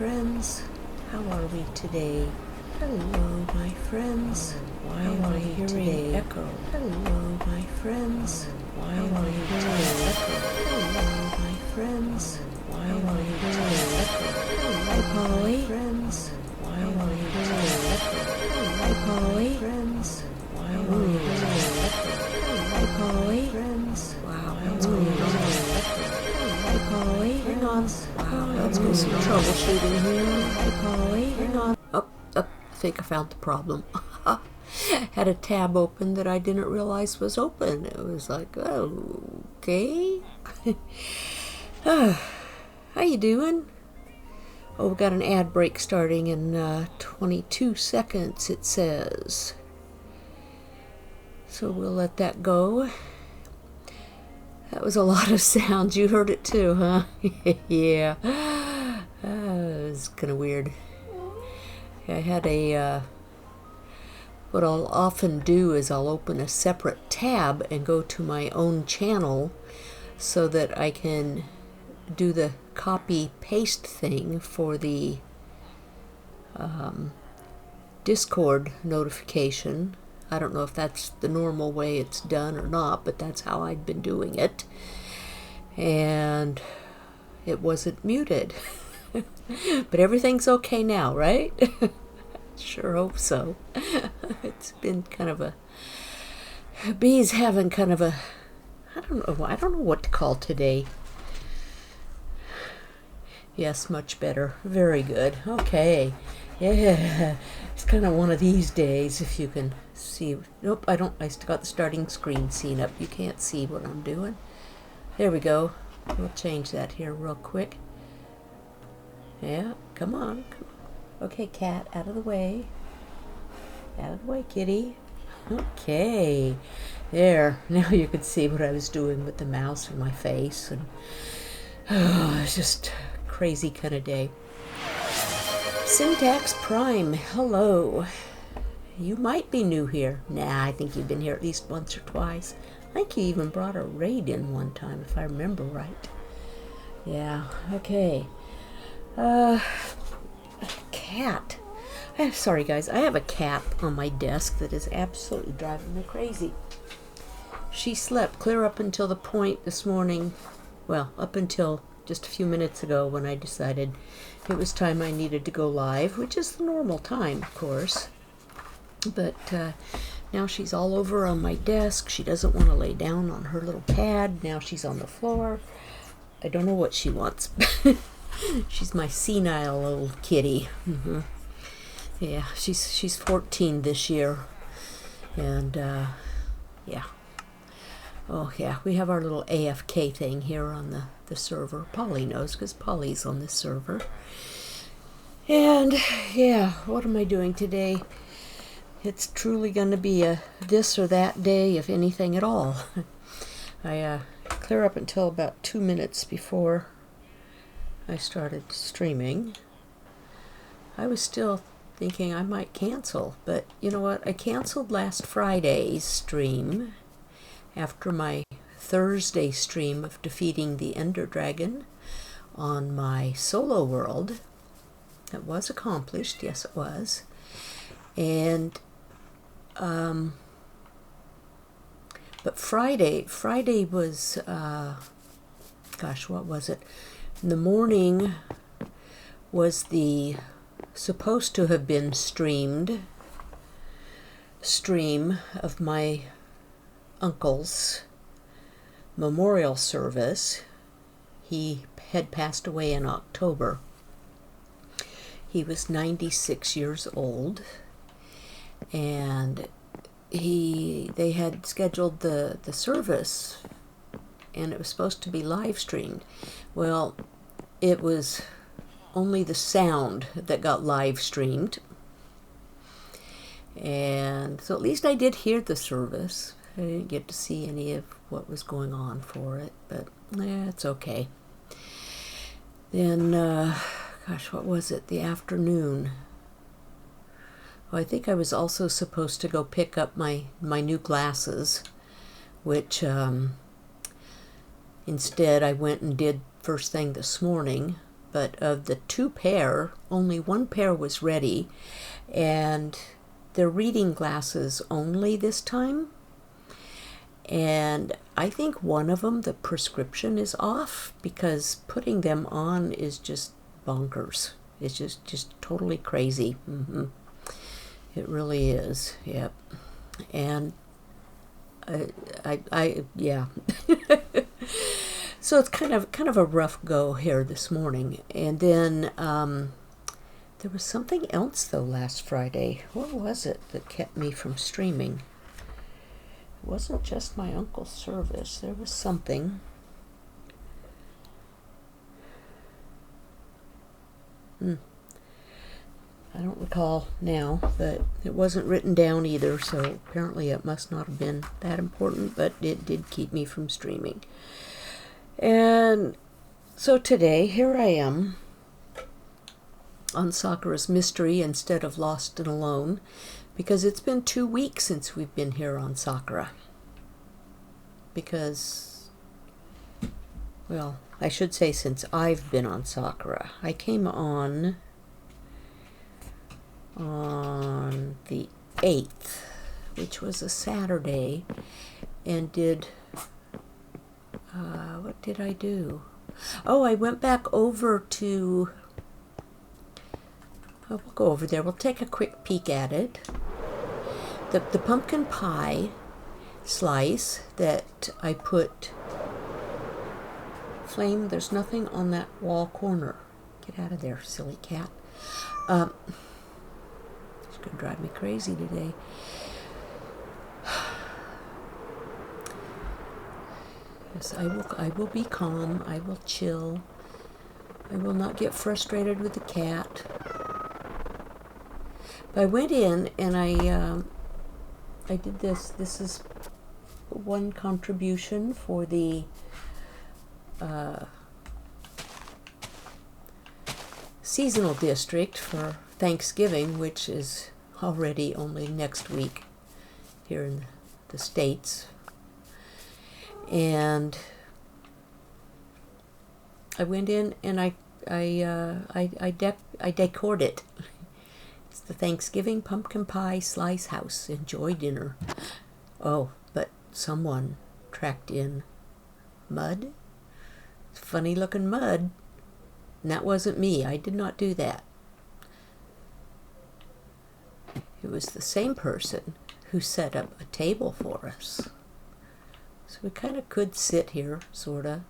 friends. How are we today? Hello, my friends. Why am I hearing echo? Hello, my friends. Why am I hearing echo? Hello, my friends. Why am I hearing echo? Hi, Polly. Friends. Why am I hearing echo? Hi, Polly. Friends. Why am I hearing echo? Hi, Polly. Friends. Wow, what's going on? Hi, Polly. Hang on. Wow, let's go some troubleshooting here. Hi, Polly. Hang on. I think I found the problem. Had a tab open that I didn't realize was open. It was like, oh, okay. How you doing? Oh, we got an ad break starting in 22 seconds, it says. So we'll let that go. That was a lot of sounds. You heard it too, huh? Yeah. It was kind of weird. I had what I'll often do is I'll open a separate tab and go to my own channel so that I can do the copy paste thing for the Discord notification. I don't know if that's the normal way it's done or not, but that's how I'd been doing it. And it wasn't muted. But everything's okay now, right? Sure hope so. It's been kind of a... Bee's having kind of a... I don't know what to call today. Yes, much better. Very good. Okay. Yeah. It's kind of one of these days, if you can see. Nope, I don't. I still got the starting screen seen up. You can't see what I'm doing. There we go. We'll change that here real quick. Yeah, come on. Okay, cat, out of the way. Out of the way, kitty. Okay. There. Now you can see what I was doing with the mouse and my face. And it's just a crazy kind of day. Syntax Prime, hello. You might be new here. Nah, I think you've been here at least once or twice. I think you even brought a raid in one time, if I remember right. Yeah, okay. Cat. Sorry, guys. I have a cat on my desk that is absolutely driving me crazy. She slept clear up until the point this morning, well, up until just a few minutes ago when I decided it was time I needed to go live, which is the normal time, of course. But now she's all over on my desk. She doesn't want to lay down on her little pad. Now she's on the floor. I don't know what she wants. She's my senile old kitty. Mm-hmm. Yeah, she's 14 this year. And, yeah. Oh, yeah, we have our little AFK thing here on the server. Polly knows, because Polly's on this server. And, yeah, what am I doing today? It's truly going to be a this or that day, if anything at all. I clear up until about 2 minutes before I started streaming. I was still thinking I might cancel, but you know what? I canceled last Friday's stream after my Thursday stream of defeating the Ender Dragon on my solo world. It was accomplished, yes it was. And but Friday was gosh, what was it? In the morning was the supposed to have been stream of my uncle's memorial service. He had passed away in October. He was 96 years old, and they had scheduled the service, and it was supposed to be live streamed. Well, it was only the sound that got live streamed, and so at least I did hear the service. I didn't get to see any of what was going on for it, but it's okay. Then gosh, what was it? The afternoon. Well, I think I was also supposed to go pick up my new glasses, which instead I went and did first thing this morning. but of the 2 pair, only 1 pair was ready, and they're reading glasses only this time. And I think one of them, the prescription is off, because putting them on is just bonkers. It's just totally crazy. It really is. Yep. And yeah. So it's kind of a rough go here this morning. And then there was something else though last Friday. What was it that kept me from streaming? It wasn't just my uncle's service. There was something. I don't recall now, but it wasn't written down either, so apparently it must not have been that important, but it did keep me from streaming. And so today, here I am on Sakura's Mystery instead of Lost and Alone, because it's been 2 weeks since we've been here on Sakura. Because, well, I should say since I've been on Sakura. I came on the 8th, which was a Saturday, and did, what did I do? Oh, I went back over to, oh, we'll go over there. We'll take a quick peek at it. The pumpkin pie slice that I put, Flame, there's nothing on that wall corner. Get out of there, silly cat. It's going to drive me crazy today. Yes, I will be calm. I will chill. I will not get frustrated with the cat. But I went in and I did this. This is one contribution for the seasonal district for Thanksgiving, which is already only next week here in the States. And I went in and I decored it. It's the Thanksgiving pumpkin pie slice house. Enjoy dinner. Oh, but someone tracked in mud. Funny looking mud. And that wasn't me. I did not do that. It was the same person who set up a table for us. So we kind of could sit here, sort of.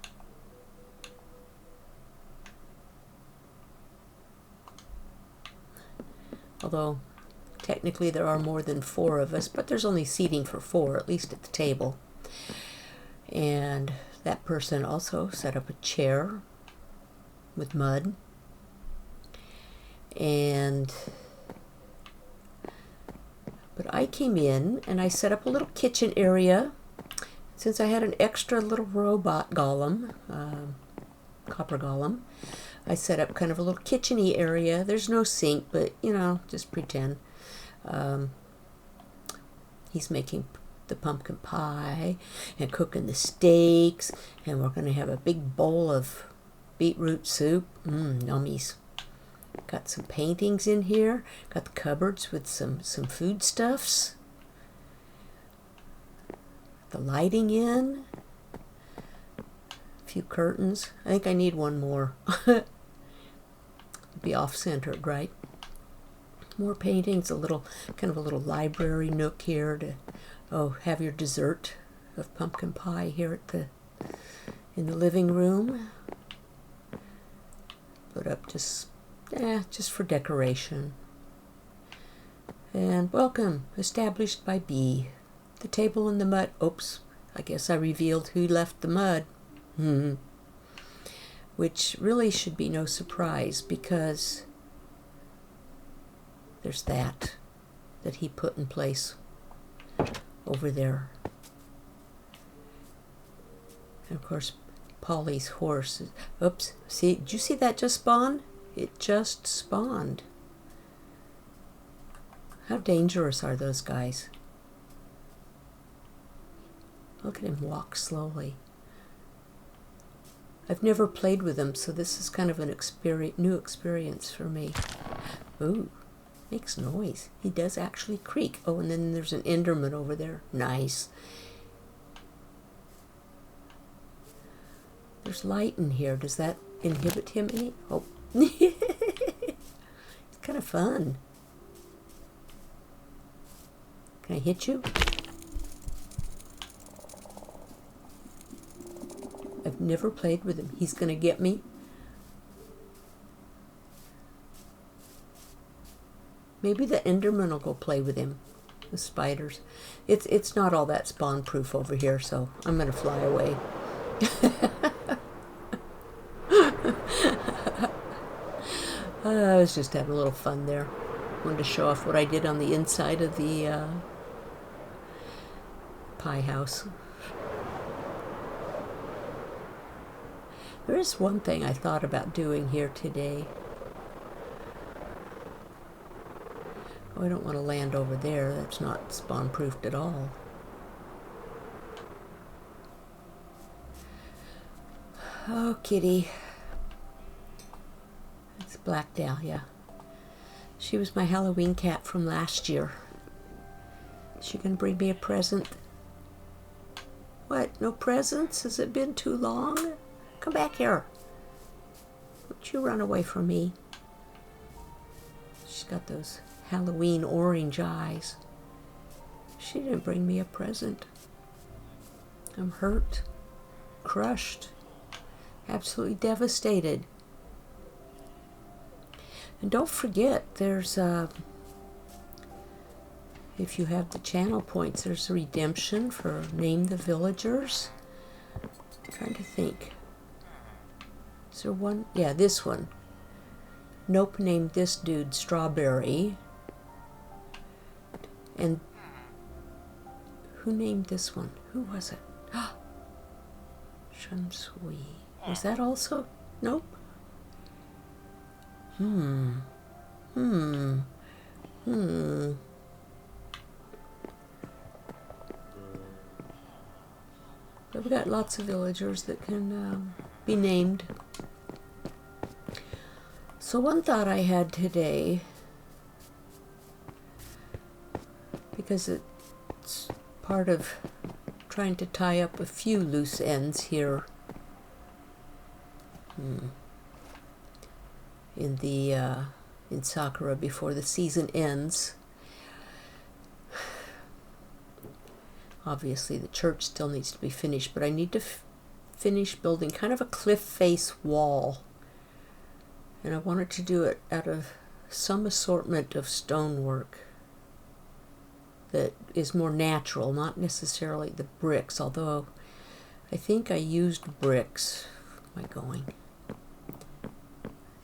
Although, technically there are more than 4 of us, but there's only seating for 4, at least at the table. And that person also set up a chair with mud. But I came in and I set up a little kitchen area. Since I had an extra little robot golem, copper golem, I set up kind of a little kitchen-y area. There's no sink, but, you know, just pretend. He's making the pumpkin pie and cooking the steaks, and we're going to have a big bowl of beetroot soup. Nummies. Got some paintings in here. Got the cupboards with some foodstuffs. The lighting in. A few curtains. I think I need one more. Be off-centered, right? More paintings, kind of a little library nook here to, have your dessert of pumpkin pie here in the living room. Put up just for decoration. And welcome, established by B. The table in the mud. Oops, I guess I revealed who left the mud. Which really should be no surprise, because there's that he put in place over there. And of course, Polly's horse. Oops, see, did you see that just spawn? It just spawned. How dangerous are those guys? Look at him walk slowly. I've never played with them, so this is kind of an new experience for me. Ooh, makes noise. He does actually creak. Oh, and then there's an Enderman over there. Nice. There's light in here. Does that inhibit him any? Oh. It's kind of fun. Can I hit you? I've never played with him. He's going to get me. Maybe the Enderman will go play with him. The spiders. It's not all that spawn proof over here, so I'm going to fly away. I was just having a little fun there. Wanted to show off what I did on the inside of the pie house. There is one thing I thought about doing here today. Oh, I don't want to land over there. That's not spawn-proofed at all. Oh, kitty. It's Black Dahlia. She was my Halloween cat from last year. Is she going to bring me a present? What? No presents? Has it been too long? Come back here. Don't you run away from me. She's got those Halloween orange eyes. She didn't bring me a present. I'm hurt, crushed, absolutely devastated. And don't forget, there's if you have the channel points, there's a redemption for Name the Villagers. I'm trying to think. Is there one? Yeah, this one. Nope named this dude Strawberry. And who named this one? Who was it? Shunsui. Was that also? Nope. But we've got lots of villagers that can be named. So one thought I had today, because it's part of trying to tie up a few loose ends here in Sakura before the season ends. Obviously the church still needs to be finished, but I need to finish building kind of a cliff face wall. And I wanted to do it out of some assortment of stonework that is more natural, not necessarily the bricks, although I think I used bricks. Where am I going?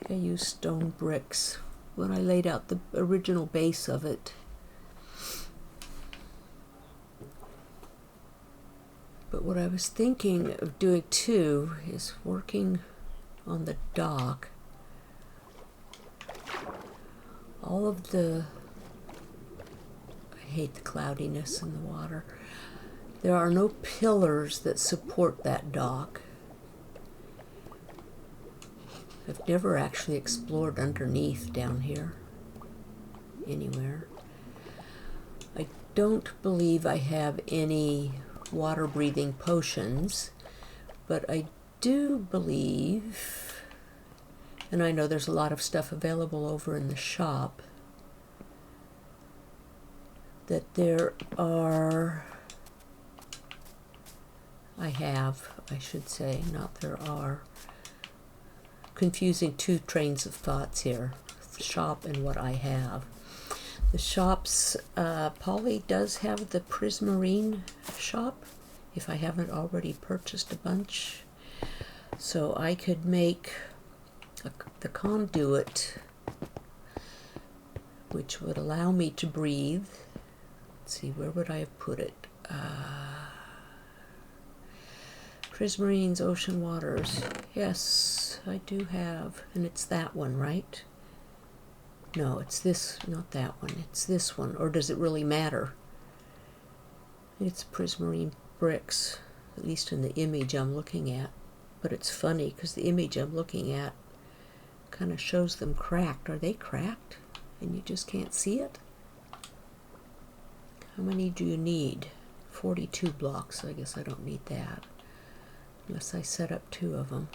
I used stone bricks when I laid out the original base of it. But what I was thinking of doing too is working on the dock. All of the, I hate the cloudiness in the water. There are no pillars that support that dock. I've never actually explored underneath down here, anywhere. I don't believe I have any water-breathing potions, but I do believe, and I know there's a lot of stuff available over in the shop, that there are, I should say, not there are, confusing two trains of thoughts here, the shop and what I have. The shops, Polly does have the Prismarine shop, if I haven't already purchased a bunch. So I could make the conduit, which would allow me to breathe. Let's see, where would I have put it? Prismarines, Ocean Waters. Yes, I do have, and it's that one, right? No, it's this, not that one. It's this one. Or does it really matter? It's Prismarine bricks, at least in the image I'm looking at. but it's funny because the image I'm looking at kind of shows them cracked. Are they cracked? And you just can't see it? How many do you need? 42 blocks. I guess I don't need that. Unless I set up 2 of them.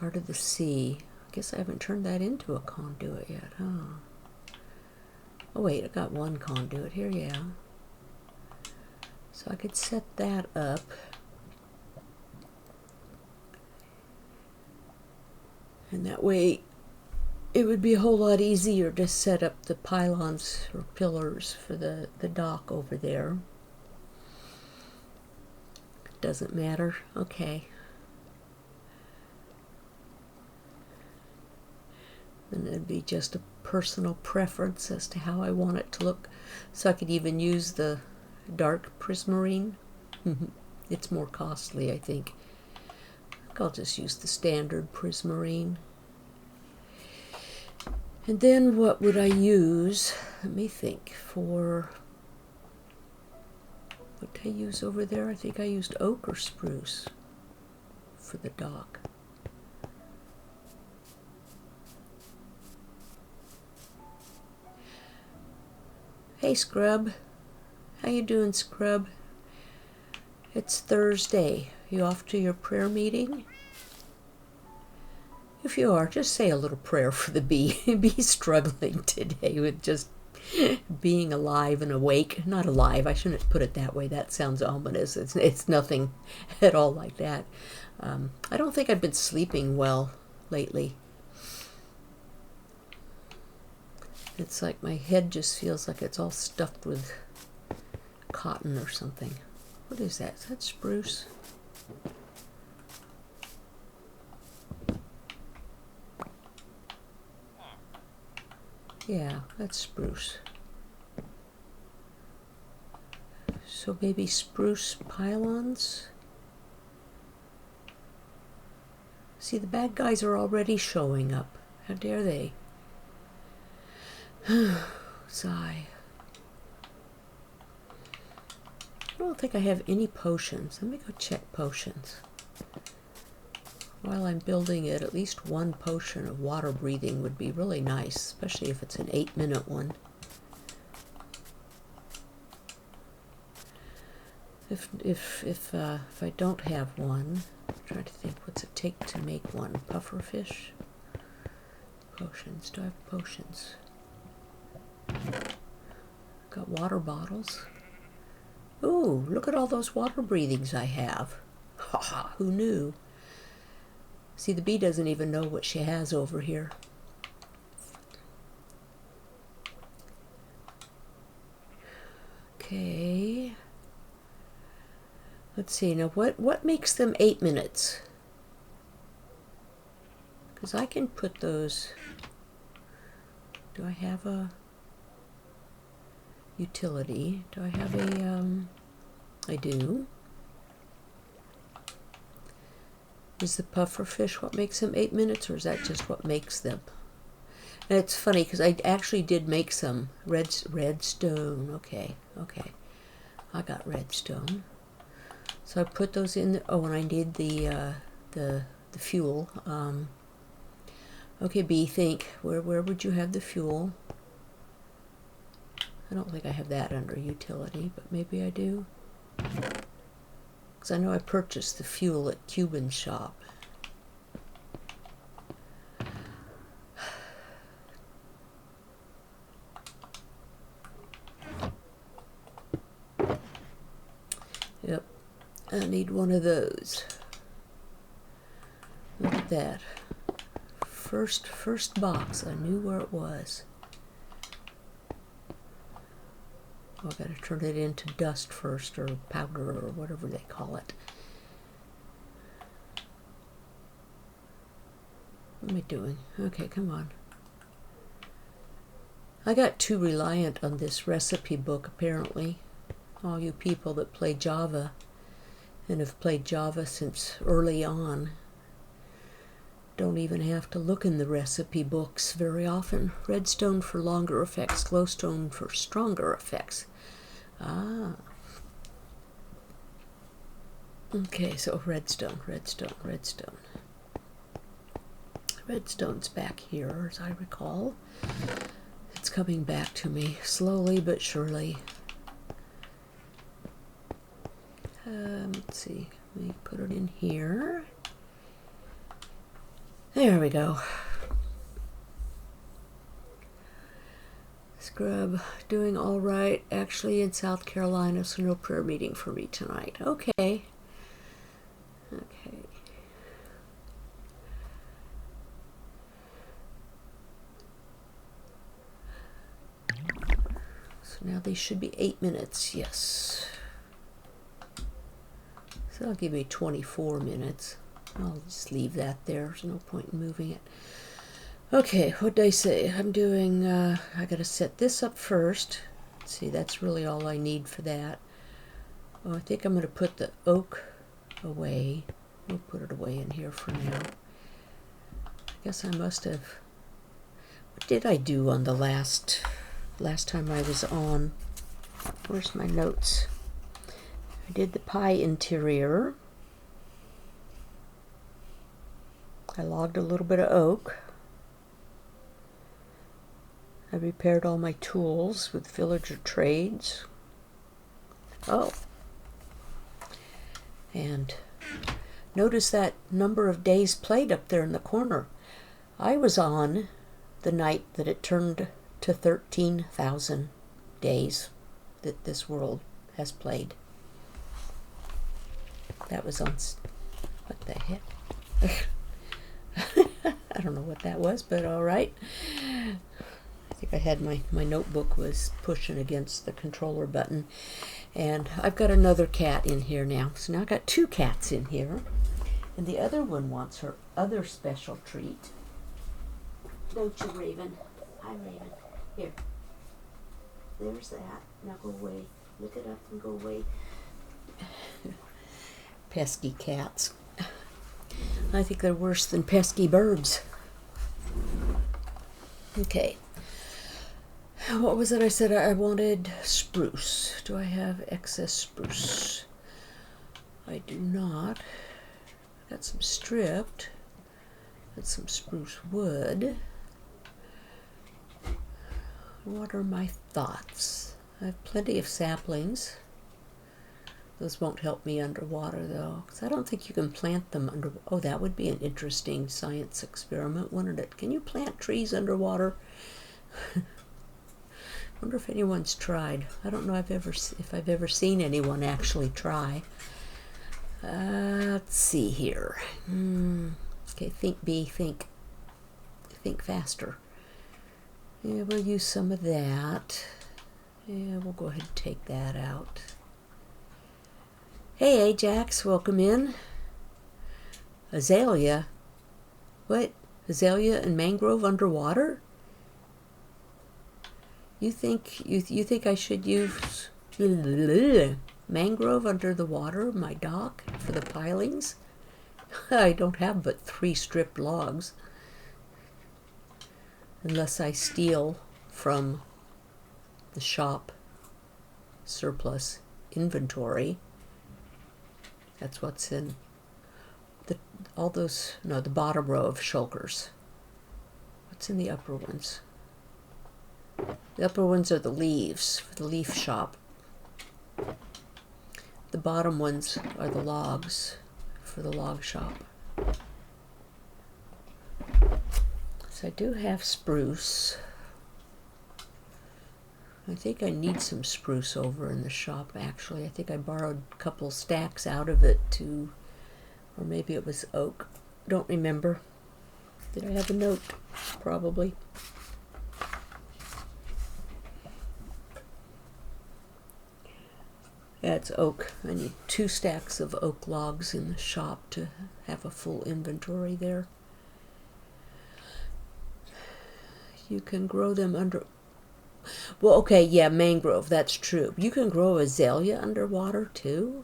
Heart of the Sea. I guess I haven't turned that into a conduit yet, huh? Oh wait, I got 1 conduit here, yeah. So I could set that up. And that way it would be a whole lot easier to set up the pylons or pillars for the dock over there. Doesn't matter. Okay. And it'd be just a personal preference as to how I want it to look. So I could even use the dark prismarine. It's more costly, I think. I'll just use the standard prismarine. And then what would I use? Let me think. For what did I use over there? I think I used oak or spruce for the dock. Hey Scrub, how you doing, Scrub? It's Thursday. You off to your prayer meeting? If you are, just say a little prayer for the bee. Bee's struggling today with just being alive and awake. Not alive, I shouldn't put it that way. That sounds ominous. It's nothing at all like that. I don't think I've been sleeping well lately. It's like my head just feels like it's all stuffed with cotton or something. What is that? Is that spruce? Yeah, that's spruce. So maybe spruce pylons? See, the bad guys are already showing up. How dare they? Sigh. I don't think I have any potions. Let me go check potions. While I'm building it, at least 1 potion of water breathing would be really nice, especially if it's an 8-minute one. If I don't have one, I'm trying to think, what's it take to make one? Pufferfish? Potions. Do I have potions? Got water bottles. Ooh, look at all those water breathings I have. Ha ha, who knew? See, the bee doesn't even know what she has over here. Okay. Let's see, now what makes them 8 minutes? Because I can put those... Do I have a utility? Do I have a... I do. Is the pufferfish what makes them 8 minutes, or is that just what makes them? And it's funny, because I actually did make some redstone. Okay. I got redstone. So I put those in. Oh, and I need the fuel. Okay, bee, think. Where would you have the fuel? I don't think I have that under utility, but maybe I do. Because I know I purchased the fuel at Cuban's shop. Yep, I need one of those. Look at that. First box, I knew where it was. Oh, I've got to turn it into dust first, or powder, or whatever they call it. What am I doing? Okay, come on. I got too reliant on this recipe book, apparently. All you people that play Java, and have played Java since early on, don't even have to look in the recipe books very often. Redstone for longer effects, glowstone for stronger effects. Ah. Okay, so redstone. Redstone's back here, as I recall. It's coming back to me, slowly but surely. Let's see, let me put it in here. There we go. Scrub, doing all right. Actually in South Carolina, so no prayer meeting for me tonight. Okay. So now they should be 8 minutes, yes. So that'll give me 24 minutes. I'll just leave that there. There's no point in moving it. Okay, what did I say? I'm doing, I gotta set this up first. Let's see, that's really all I need for that. Oh, I think I'm gonna put the oak away. We'll put it away in here for now. I guess I must have... What did I do on the last time I was on? Where's my notes? I did the pie interior. I logged a little bit of oak. I repaired all my tools with villager trades. Oh. And notice that number of days played up there in the corner. I was on the night that it turned to 13,000 days that this world has played. That was on... What the heck? I don't know what that was, but all right. I think I had my notebook was pushing against the controller button. And I've got another cat in here now. So now I've got 2 cats in here. And the other one wants her other special treat. Don't you, Raven? Hi, Raven. Here. There's that. Now go away. Look it up and go away. Pesky cats. I think they're worse than pesky birds. Okay. What was it I said? I wanted spruce. Do I have excess spruce? I do not. Got some stripped. Got some spruce wood. What are my thoughts? I have plenty of saplings. Those won't help me underwater, though, because I don't think you can plant them under... Oh, that would be an interesting science experiment, wouldn't it? Can you plant trees underwater? Wonder if anyone's tried. I don't know if I've ever seen anyone actually try. Let's see here. Okay, think B, think faster. Yeah, we'll use some of that. Yeah, we'll go ahead and take that out. Hey, Ajax, welcome in. Azalea? What? Azalea and mangrove underwater? You think I should use mangrove under the water, my dock, for the pilings? I don't have but 3 stripped logs. Unless I steal from the shop surplus inventory. That's what's in the bottom row of shulkers. What's in the upper ones? The upper ones are the leaves for the leaf shop. The bottom ones are the logs for the log shop. So I do have spruce. I think I need some spruce over in the shop, actually. I think I borrowed a couple stacks out of it or maybe it was oak. Don't remember. Did I have a note? Probably. Yeah, it's oak. I need 2 stacks of oak logs in the shop to have a full inventory there. You can grow them under... Well, okay, yeah, mangrove, that's true. You can grow azalea underwater, too?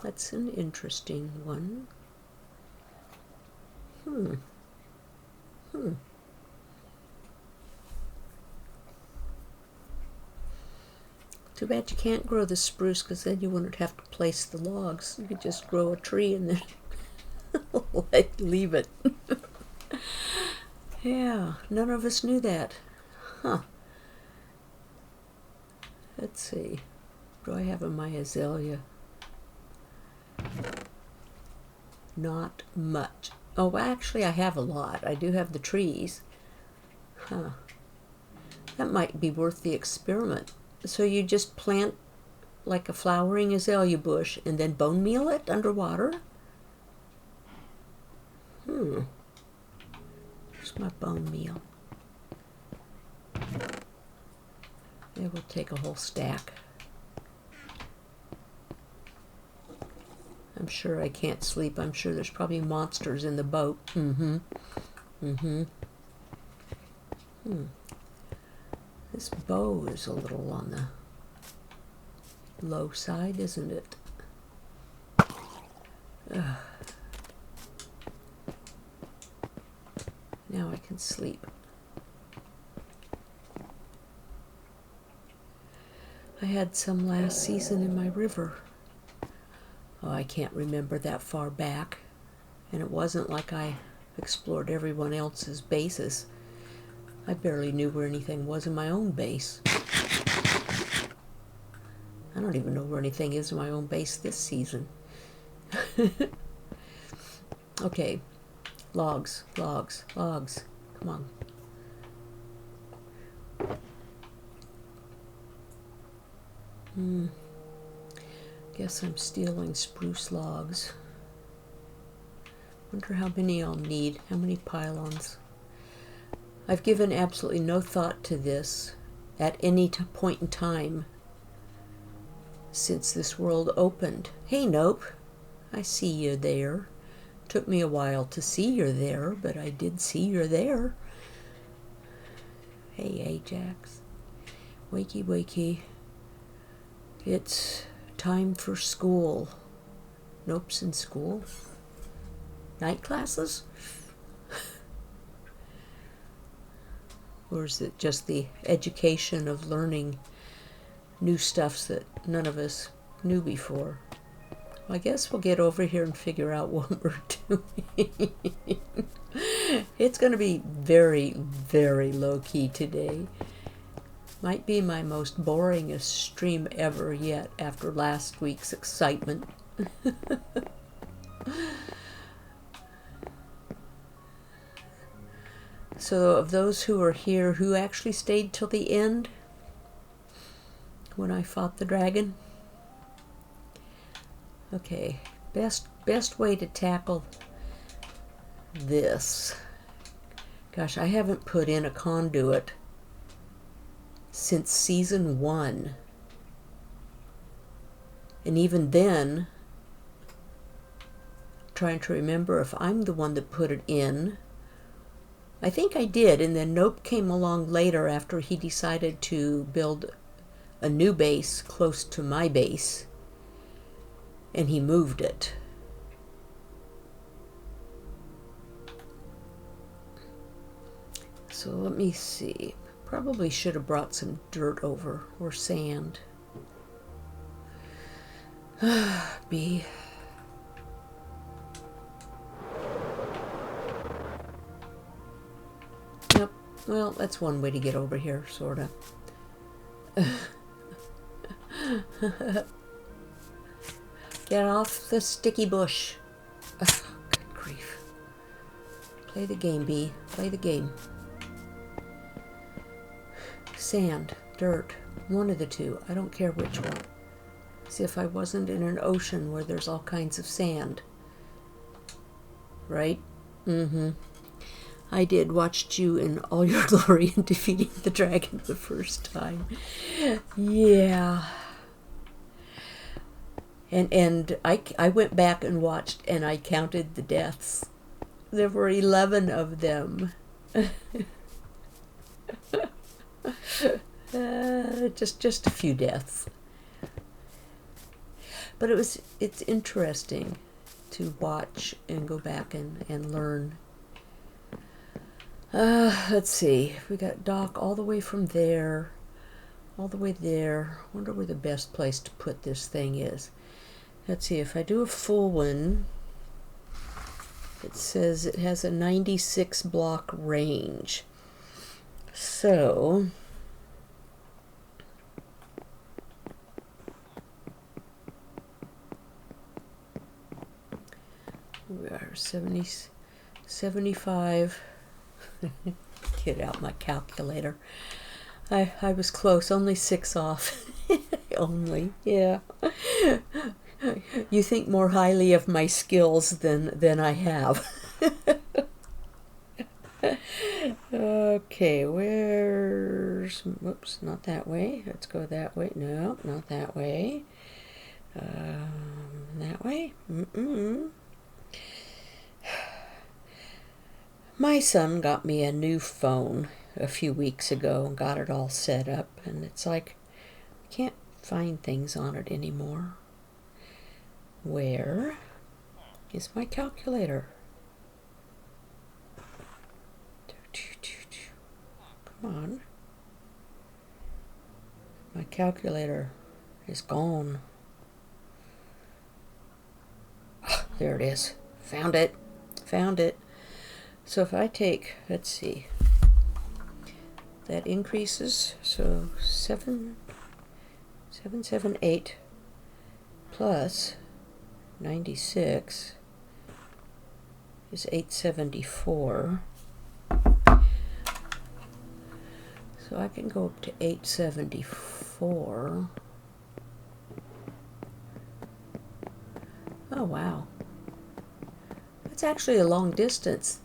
That's an interesting one. Too bad you can't grow the spruce, because then you wouldn't have to place the logs. You could just grow a tree and then leave it. Yeah, none of us knew that. Huh. Let's see. What do I have in my azalea? Not much. Oh, well, actually, I have a lot. I do have the trees. Huh. That might be worth the experiment. So you just plant like a flowering azalea bush and then bone meal it underwater? Where's my bone meal? Yeah, we'll take a whole stack. I'm sure I can't sleep. I'm sure there's probably monsters in the boat. This bow is a little on the low side, isn't it? Ugh. Now I can sleep. I had some last season in my river. Oh, I can't remember that far back. And it wasn't like I explored everyone else's bases. I barely knew where anything was in my own base. I don't even know where anything is in my own base this season. Okay, logs, logs, logs. Come on. Guess I'm stealing spruce logs. Wonder how many I'll need. How many pylons? I've given absolutely no thought to this at any point in time since this world opened. Hey, Nope. I see you there. Took me a while to see you're there, but I did see you're there. Hey, Ajax. Wakey, wakey. It's time for school. Nope's in school. Night classes? Or is it just the education of learning new stuffs that none of us knew before? Well, I guess we'll get over here and figure out what we're doing. It's going to be very, very low-key today. Might be my most boringest stream ever yet after last week's excitement. So of those who are here, who actually stayed till the end when I fought the dragon? Okay, best way to tackle this. Gosh, I haven't put in a conduit since season 1. And even then, trying to remember if I'm the one that put it in. I think I did, and then Nope came along later after he decided to build a new base close to my base, and he moved it. So let me see. Probably should have brought some dirt over, or sand. B. Yep, well, that's one way to get over here, sorta. Get off the sticky bush. Ugh, good grief. Play the game, B. Play the game. Sand, dirt, one of the two. I don't care which one. As if I wasn't in an ocean where there's all kinds of sand. Right? I did. Watched you in all your glory in defeating the dragon the first time. Yeah. And I went back and watched, and I counted the deaths. There were 11 of them. Just a few deaths. But it's interesting to watch and go back and learn. Let's see. We got Doc all the way from there, all the way there. Wonder where the best place to put this thing is. Let's see, if I do a full one, it says it has a 96 block range. So we are 75. Get out my calculator. I was close, only 6 off. Only, yeah. You think more highly of my skills than I have. Okay, whoops, not that way. Let's go that way. No, not that way. That way? My son got me a new phone a few weeks ago and got it all set up, and it's like I can't find things on it anymore. Where is my calculator? Come on. My calculator is gone. Oh, there it is. Found it. Found it. So if I take, let's see, that increases, so 778 plus 96 is 874. So I can go up to 874. Oh, wow. That's actually a long distance.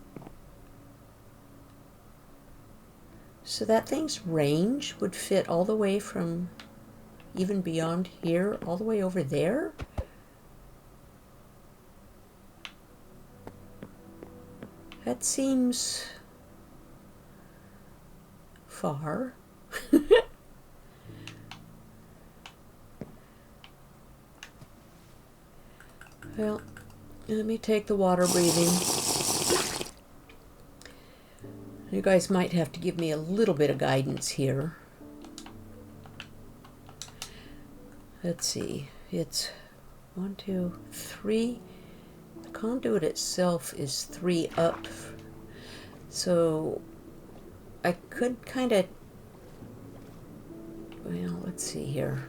So that thing's range would fit all the way from even beyond here, all the way over there? That seems far. Well, let me take the water breathing. You guys might have to give me a little bit of guidance here. Let's see, it's 1, 2, 3. The conduit itself is 3 up. So I could kind of, well, let's see here.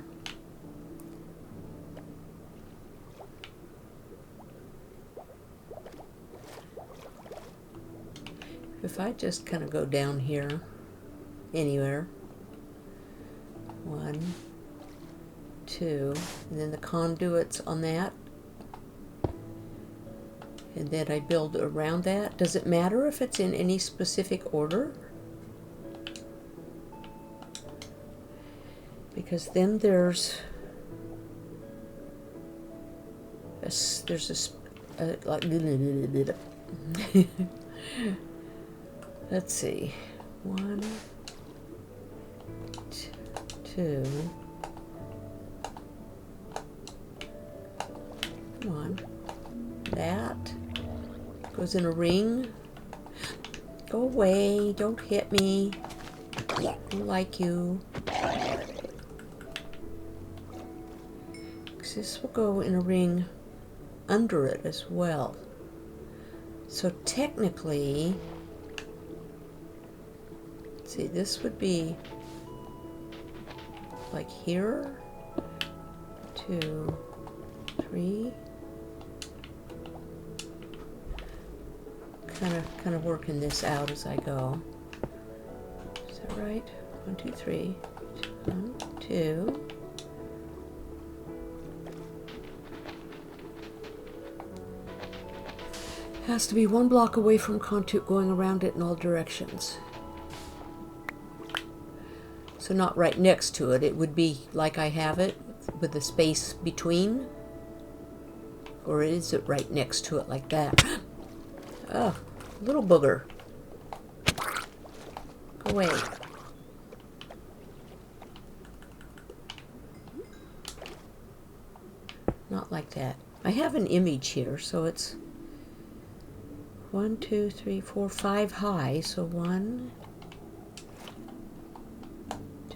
If I just kind of go down here, anywhere, 1, 2, and then the conduits on that, and then I build around that. Does it matter if it's in any specific order? Because then there's like let's see, 1, 2. Come on, that goes in a ring. Go away! Don't hit me. I don't like you. This will go in a ring under it as well. So technically, let's see, this would be like here, 2, 3. Kind of working this out as I go. Is that right? 1, 2, 3. 1, 2. Has to be 1 block away from Conduit, going around it in all directions. So not right next to it. It would be like I have it, with the space between. Or is it right next to it like that? Oh, little booger. Go away. Not like that. I have an image here, so it's 1, 2, 3, 4, 5 high. So 1,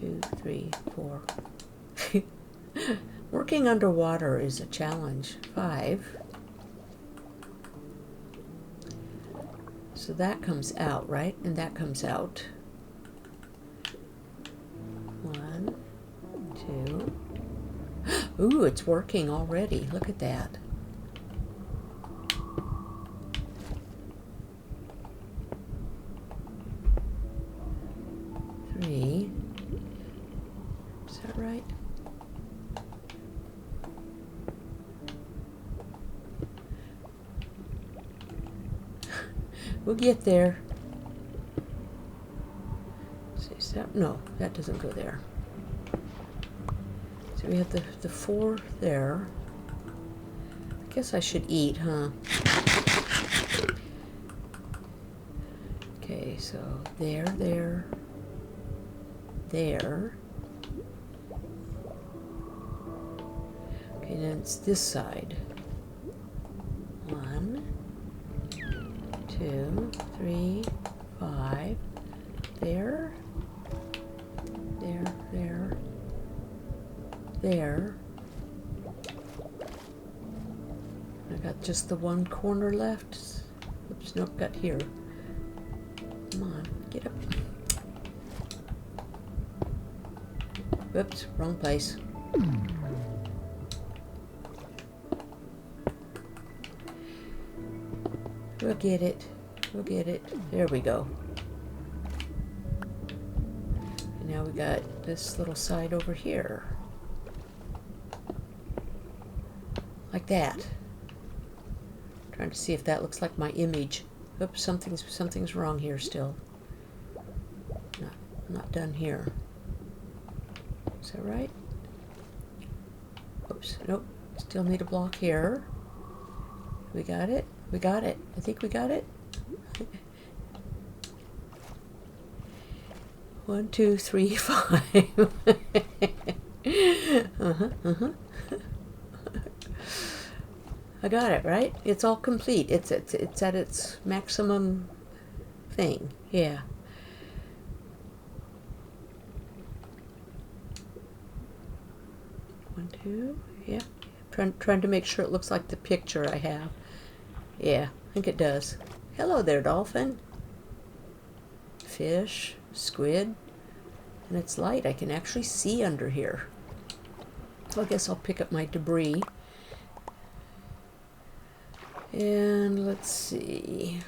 2, 3, 4. Working underwater is a challenge. 5. So that comes out, right? And that comes out. 1, 2. Ooh, it's working already. Look at that. Three. Is that right? We'll get there. Is that, no, that doesn't go there. So we have the 4 there. I guess I should eat, huh? Okay, so there, there, there. Okay, then it's this side. 1, 2, 3, 5. There, there, there, there. I got just the one corner left. Oops, nope, got here. Come on, get up. Whoops, wrong place. We'll get it. We'll get it. There we go. And now we got this little side over here. Like that. Trying to see if that looks like my image. Oops, something's wrong here still. Not done here. Is that right? Oops, nope. Still need a block here. We got it. We got it. I think we got it. 1, 2, 3, 5. I got it, right? It's all complete. It's at its maximum thing. Yeah. One, two. Yeah. Trying to make sure it looks like the picture I have. Yeah, I think it does. Hello there, dolphin. Fish, squid, and it's light. I can actually see under here. So I guess I'll pick up my debris. And let's see.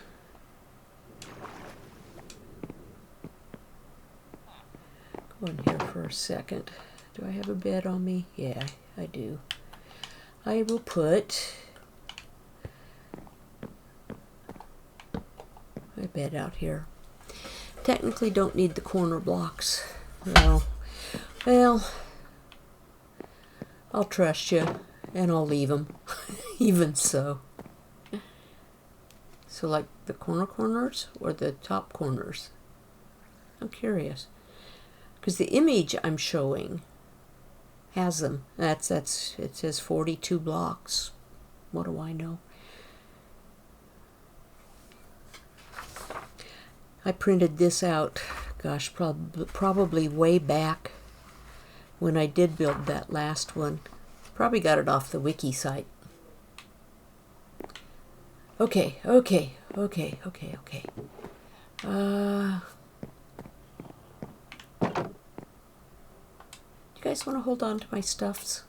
Go in here for a second. Do I have a bed on me? Yeah, I do. I will put my bed out here. Technically don't need the corner blocks. Well, I'll trust you and I'll leave them. Even so. So like the corners or the top corners? I'm curious. Because the image I'm showing has them. It says 42 blocks. What do I know? I printed this out, gosh, probably way back when I did build that last one. Probably got it off the wiki site. Okay. You guys want to hold on to my stuffs?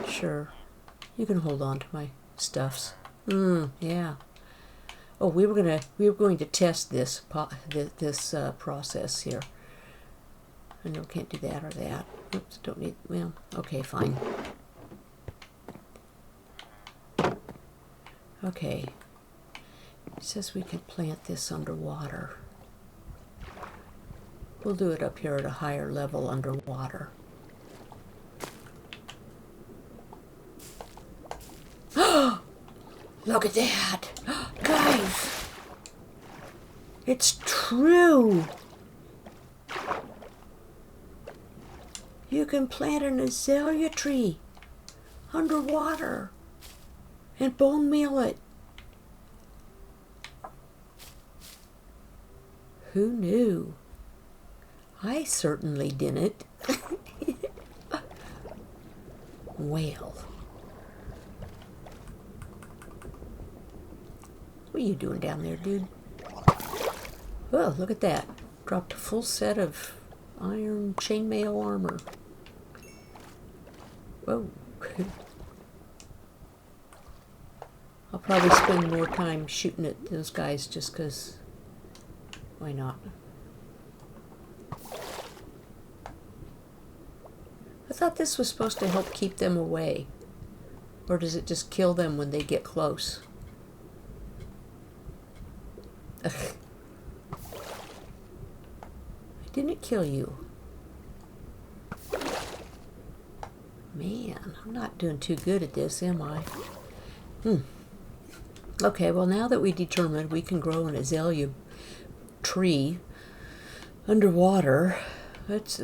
Sure. You can hold on to my stuffs. Yeah. Oh, we were going to test this process here. I know can't do that or that. Oops, don't need. Well, okay, fine. Okay. It says we can plant this underwater. We'll do it up here at a higher level underwater. Look at that! Guys! It's true! You can plant an azalea tree underwater and bone meal it. Who knew? I certainly didn't. Well. What are you doing down there, dude? Oh, look at that. Dropped a full set of iron chainmail armor. Whoa. I'll probably spend more time shooting at those guys just because, why not? I thought this was supposed to help keep them away. Or does it just kill them when they get close? Ugh. Didn't kill you. Man, I'm not doing too good at this, am I? Okay, well now that we determined we can grow an azalea tree underwater, let's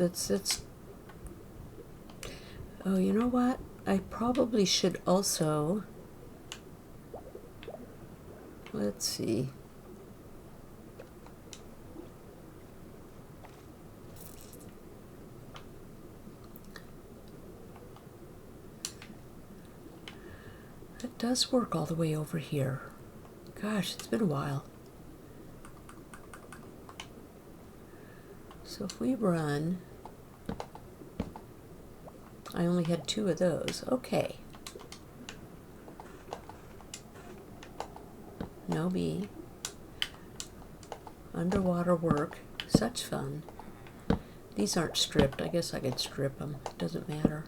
oh, you know what? I probably should also, let's see. It does work all the way over here. Gosh, it's been a while. So if we run, I only had 2 of those. Okay. No B. Underwater work. Such fun. These aren't stripped. I guess I could strip them. Doesn't matter.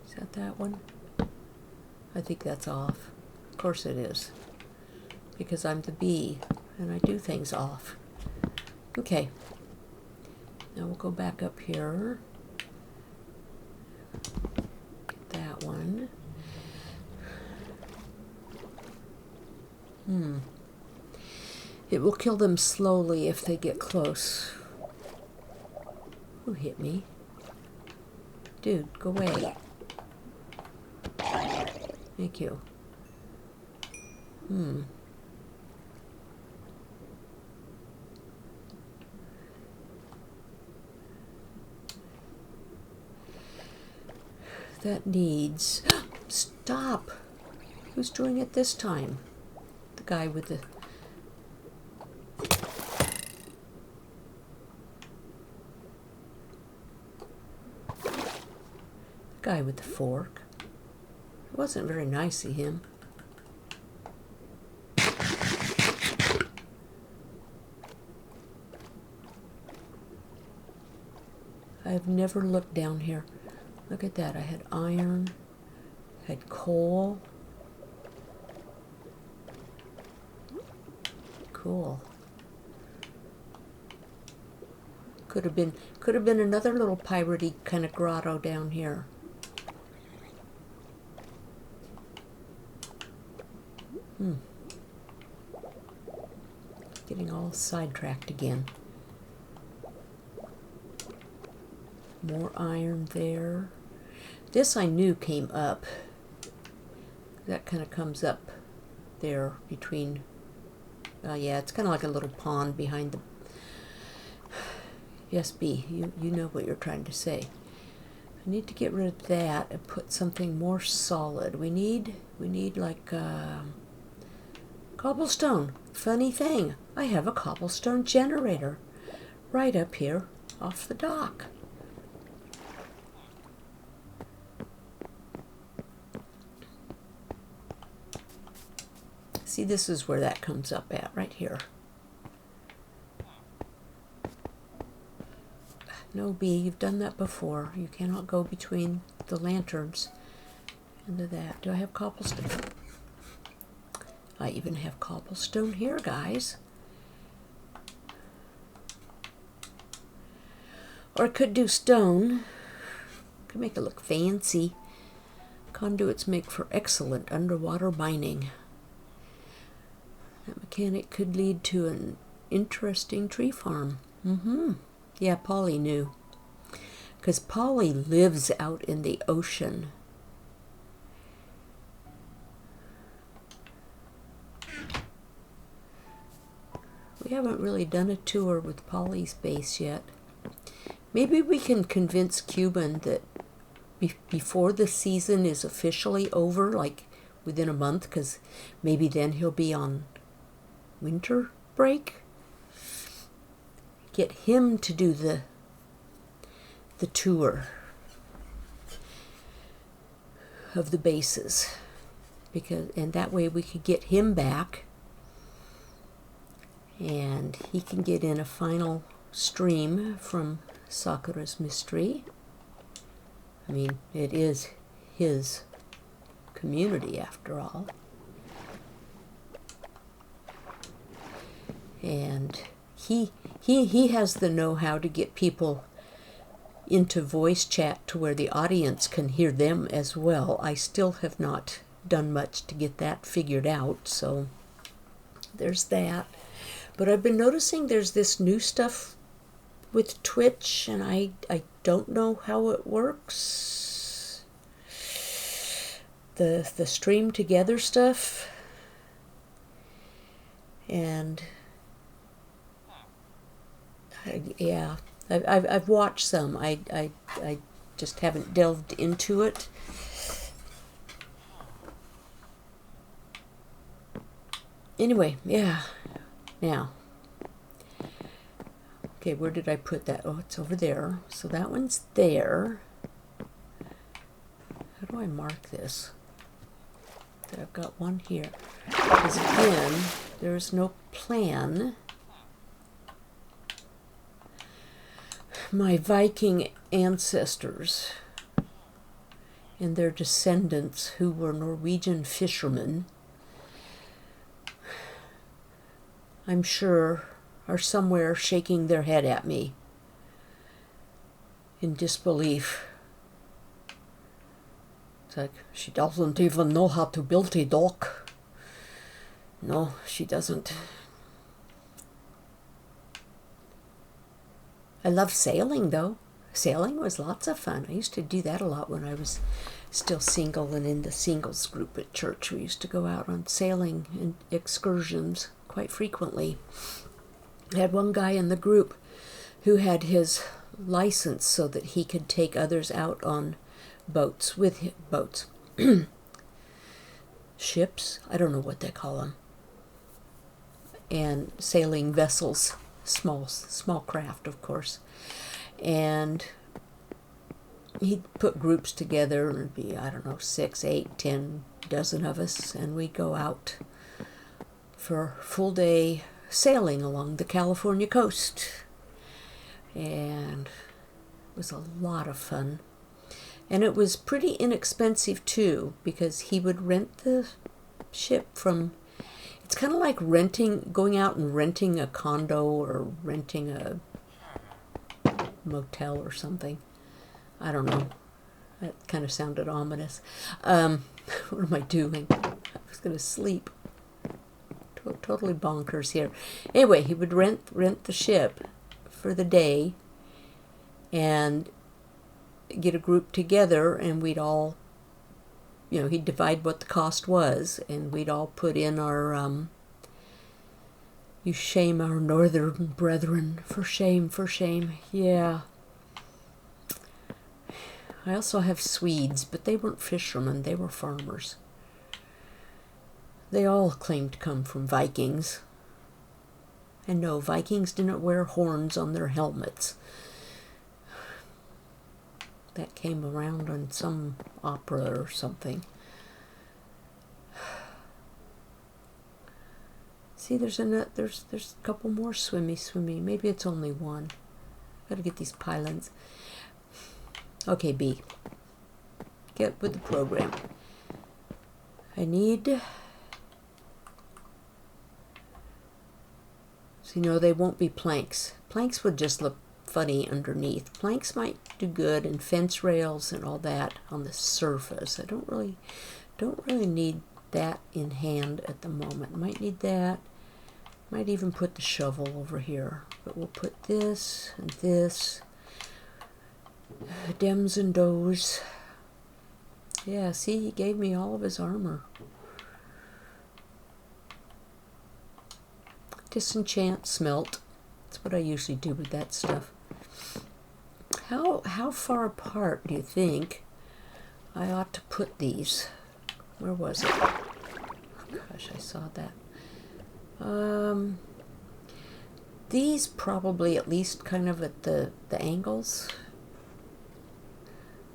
Is that that one? I think that's off. Of course it is. Because I'm the bee and I do things off. Okay. Now we'll go back up here. Get that one. It will kill them slowly if they get close. Who hit me? Dude, go away. Thank you. That needs... Stop! Who's doing it this time? The guy with the... guy with the fork. It wasn't very nice of him. I've never looked down here. Look at that. I had iron, had coal. Cool. Could have been another little piratey kind of grotto down here. Getting all sidetracked again. More iron there. This I knew came up. That kind of comes up there between... yeah, it's kind of like a little pond behind the... Yes, B, you know what you're trying to say. I need to get rid of that and put something more solid. We need like cobblestone. Funny thing, I have a cobblestone generator right up here off the dock. See, this is where that comes up at, right here. No, B, you've done that before. You cannot go between the lanterns into that. Do I have cobblestone? I even have cobblestone here, guys. Or I could do stone. Could make it look fancy. Conduits make for excellent underwater mining. That mechanic could lead to an interesting tree farm. Yeah, Polly knew. because Polly lives out in the ocean. We haven't really done a tour with Polly's base yet. Maybe we can convince Cuban that before the season is officially over, like within a month, because maybe then he'll be on winter break. Get him to do the tour of the bases, and that way we could get him back, and he can get in a final stream from Sakura's mystery. I mean, it is his community after all. And he has the know-how to get people into voice chat to where the audience can hear them as well. I still have not done much to get that figured out, so there's that. But I've been noticing there's this new stuff with Twitch, and I don't know how it works. The stream together stuff. And yeah, I've watched some. I just haven't delved into it. Anyway, yeah. Now, okay, where did I put that? Oh, it's over there. So that one's there. How do I mark this? I've got one here. Because again, there's no plan. My Viking ancestors and their descendants, who were Norwegian fishermen, I'm sure, are somewhere shaking their head at me in disbelief. It's like, she doesn't even know how to build a dock. No, she doesn't. I love sailing, though. Sailing was lots of fun. I used to do that a lot when I was still single and in the singles group at church. We used to go out on sailing and excursions quite frequently. I had one guy in the group who had his license so that he could take others out on boats with him. Boats. Ships? I don't know what they call them. And sailing vessels. Small craft, of course. And he'd put groups together, and it'd be, I don't know, 6, 8, 10 dozen of us, and we'd go out for a full day sailing along the California coast. And it was a lot of fun. And it was pretty inexpensive too, because he would rent the ship from, it's kind of like going out and renting a condo or renting a motel or something. I don't know. That kind of sounded ominous. What am I doing? I was going to sleep. Totally bonkers here. Anyway, he would rent the ship for the day and get a group together, and we'd all, he'd divide what the cost was, and we'd all put in our, you shame our northern brethren, for shame, yeah. I also have Swedes, but they weren't fishermen, they were farmers. They all claimed to come from Vikings. And no, Vikings didn't wear horns on their helmets. That came around on some opera or something. See, there's a couple more swimmy. Maybe it's only one. Gotta get these pylons. Okay, B. Get with the program. I need... So, they won't be planks. Planks would just look funny underneath. Planks might do good, and fence rails and all that on the surface. I don't really need that in hand at the moment. Might need that. Might even put the shovel over here. But we'll put this and this. Dems and does. Yeah, see, he gave me all of his armor. Disenchant, smelt. That's what I usually do with that stuff. How far apart do you think I ought to put these? Where was it? Oh, gosh, I saw that. These probably at least kind of at the angles.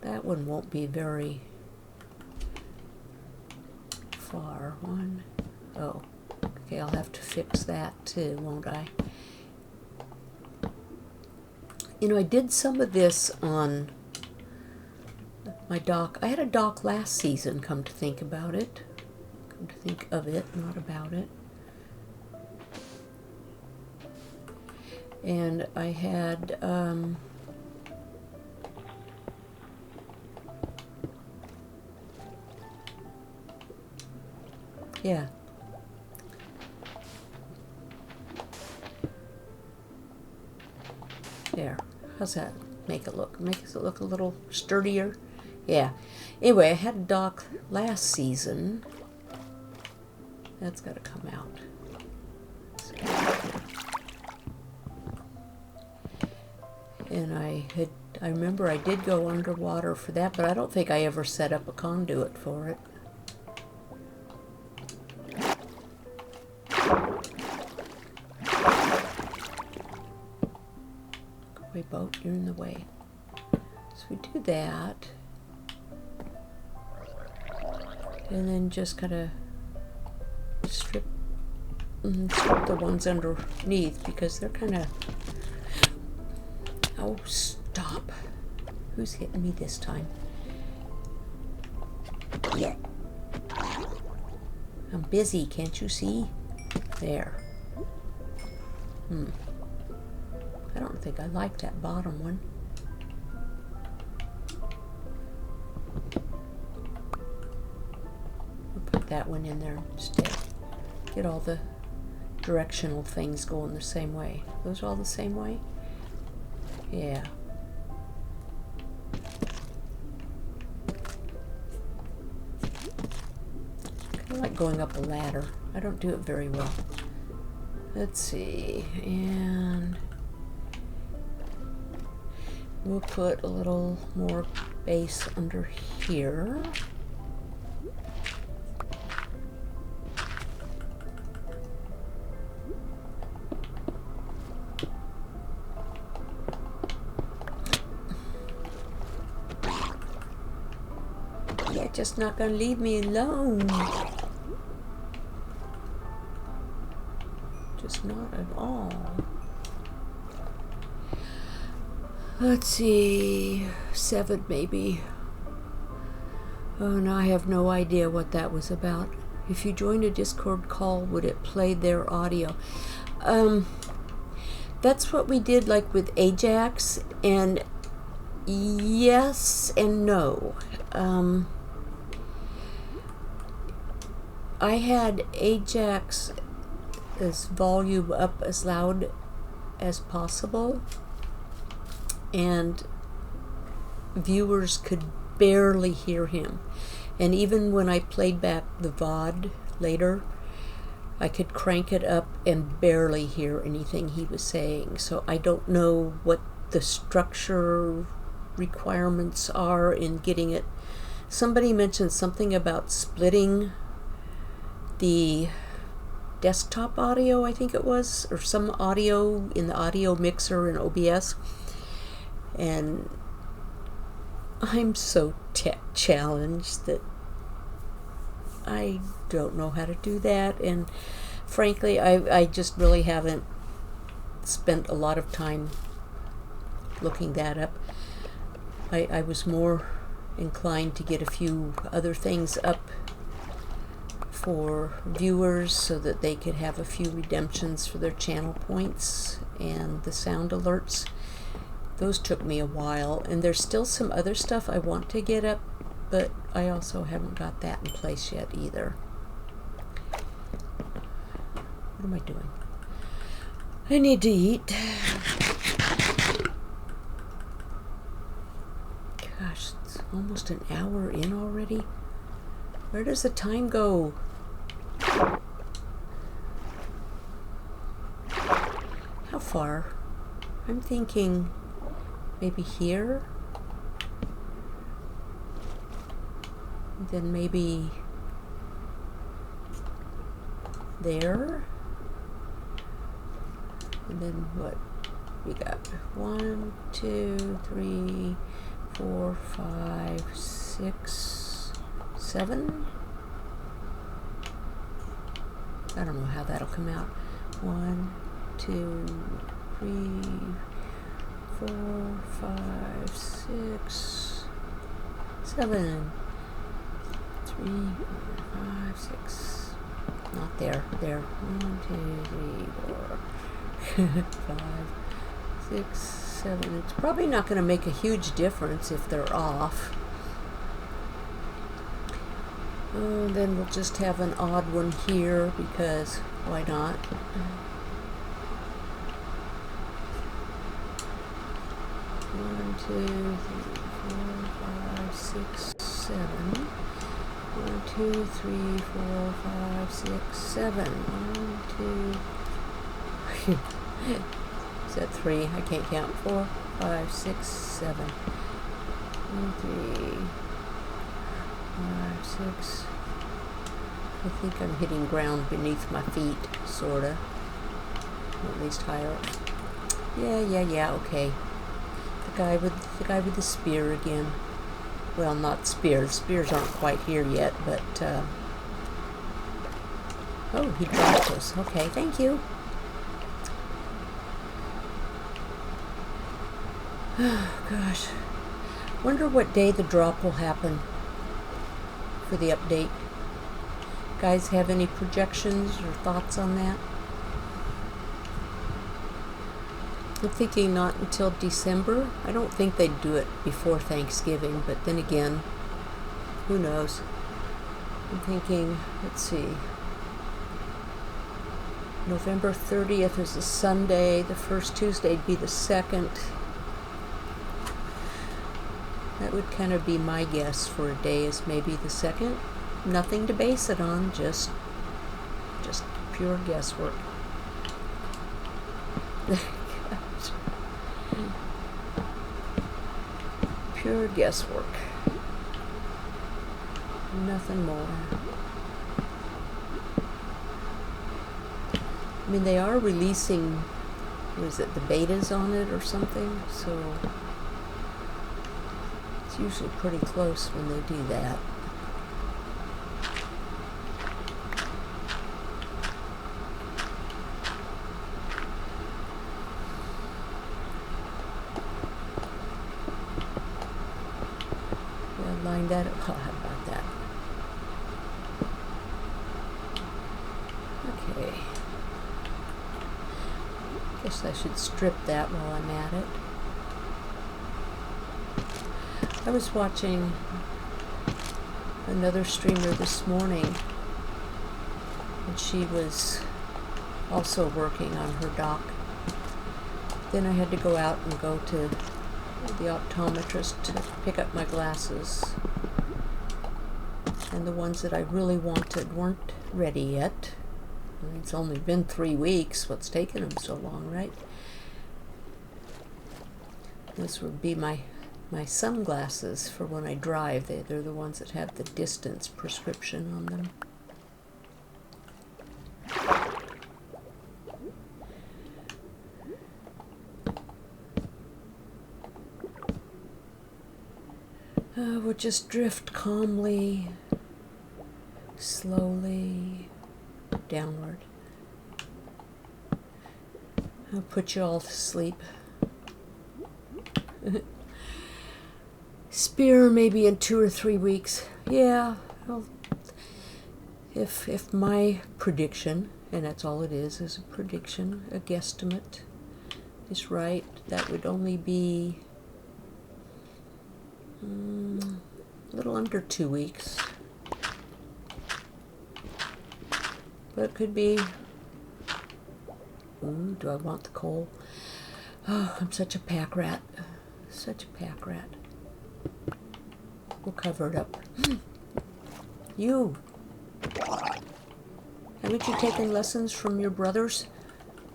That one won't be very far. One. Oh, okay, I'll have to fix that too, won't I? You know, I did some of this on my dock. I had a dock last season, come to think about it. Come to think of it, not about it. And I had, yeah. There. How's that make it look? Makes it look a little sturdier? Yeah. Anyway, I had a dock last season. That's got to come out. And I remember I did go underwater for that, but I don't think I ever set up a conduit for it. Boat, you're in the way. So we do that, and then just kind of strip the ones underneath because they're kind of. Oh, stop! Who's hitting me this time? Yeah. I'm busy. Can't you see? There. I don't think I like that bottom one. We'll put that one in there instead. Get all the directional things going the same way. Those all the same way? Yeah. Kind of like going up a ladder. I don't do it very well. Let's see. And we'll put a little more base under here. You're just not gonna leave me alone. Just not at all. Let's see, 7 maybe. Oh, and I have no idea what that was about. If you joined a Discord call, would it play their audio? That's what we did like with Ajax, and yes and no. I had Ajax as volume up as loud as possible, and viewers could barely hear him. And even when I played back the VOD later, I could crank it up and barely hear anything he was saying. So I don't know what the structure requirements are in getting it. Somebody mentioned something about splitting the desktop audio, I think it was, or some audio in the audio mixer in OBS. And I'm so tech challenged that I don't know how to do that, and frankly I just really haven't spent a lot of time looking that up. I was more inclined to get a few other things up for viewers so that they could have a few redemptions for their channel points and the sound alerts. Those took me a while, and there's still some other stuff I want to get up, but I also haven't got that in place yet either. What am I doing? I need to eat. Gosh, it's almost an hour in already. Where does the time go? How far? I'm thinking maybe here. And then maybe there. And then what? We got 1, 2, 3, 4, 5, 6, 7. I don't know how that'll come out. 1, 2, 3, 4, 5, 6, 7. 3, 4, 5, 6. Not there. There. 1, 2, 3, 4, 5, 6, 7. It's probably not going to make a huge difference if they're off. Then we'll just have an odd one here because why not? 1, 2, 3, 4, 5, 6, 7. 1, 2, 3, 4, 5, 6, 7. 1, 2. Is that 3? I can't count. 4, 5, 6, 7. 1, 3, 5, 6. I think I'm hitting ground beneath my feet, sorta. At least higher up. Yeah. Okay. The guy with the spear again. Well, not spears. Spears aren't quite here yet, but oh, he dropped us. Okay, thank you. Oh gosh. Wonder what day the drop will happen for the update. Guys have any projections or thoughts on that? I'm thinking not until December. I don't think they'd do it before Thanksgiving, but then again, who knows? I'm thinking, let's see, November 30th is a Sunday. The first Tuesday would be the 2nd. That would kind of be my guess for a day, is maybe the 2nd. Nothing to base it on, just pure guesswork. Pure guesswork. Nothing more. I mean, they are releasing, what is it, the betas on it or something, so it's usually pretty close when they do that. Line that up. Oh, how about that? Okay. Guess I should strip that while I'm at it. I was watching another streamer this morning, and she was also working on her dock. Then I had to go out and go to the optometrist to pick up my glasses, and the ones that I really wanted weren't ready yet. And it's only been 3 weeks. What's taken them so long, right? This would be my sunglasses for when I drive. They're the ones that have the distance prescription on them. We'll just drift calmly, slowly downward. I'll put you all to sleep. Spear maybe in 2 or 3 weeks. Yeah, well, if my prediction, and that's all it is a prediction, a guesstimate, is right, that would only be a little under 2 weeks. But it could be... Ooh, do I want the coal? Oh, I'm such a pack rat. Such a pack rat. We'll cover it up. You! Haven't you taken lessons from your brothers,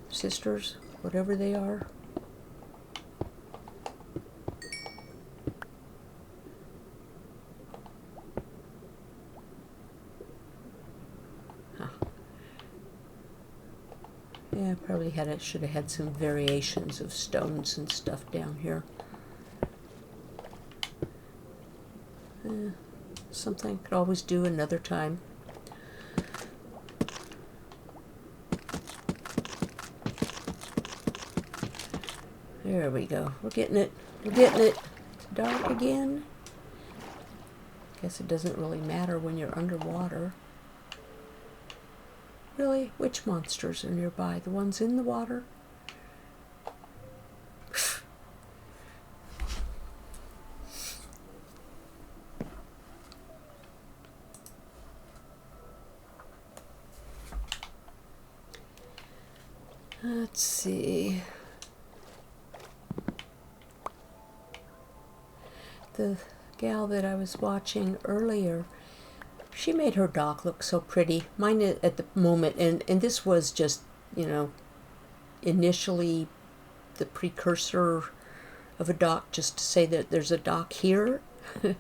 sisters, whatever they are? Huh. Yeah, probably should have had some variations of stones and stuff down here. Something I could always do another time. There we go. We're getting it. We're getting it. It's dark again. Guess it doesn't really matter when you're underwater. Really? Which monsters are nearby? The ones in the water? Let's see. The gal that I was watching earlier, she made her dock look so pretty. Mine at the moment, and this was just, you know, initially the precursor of a dock, just to say that there's a dock here. But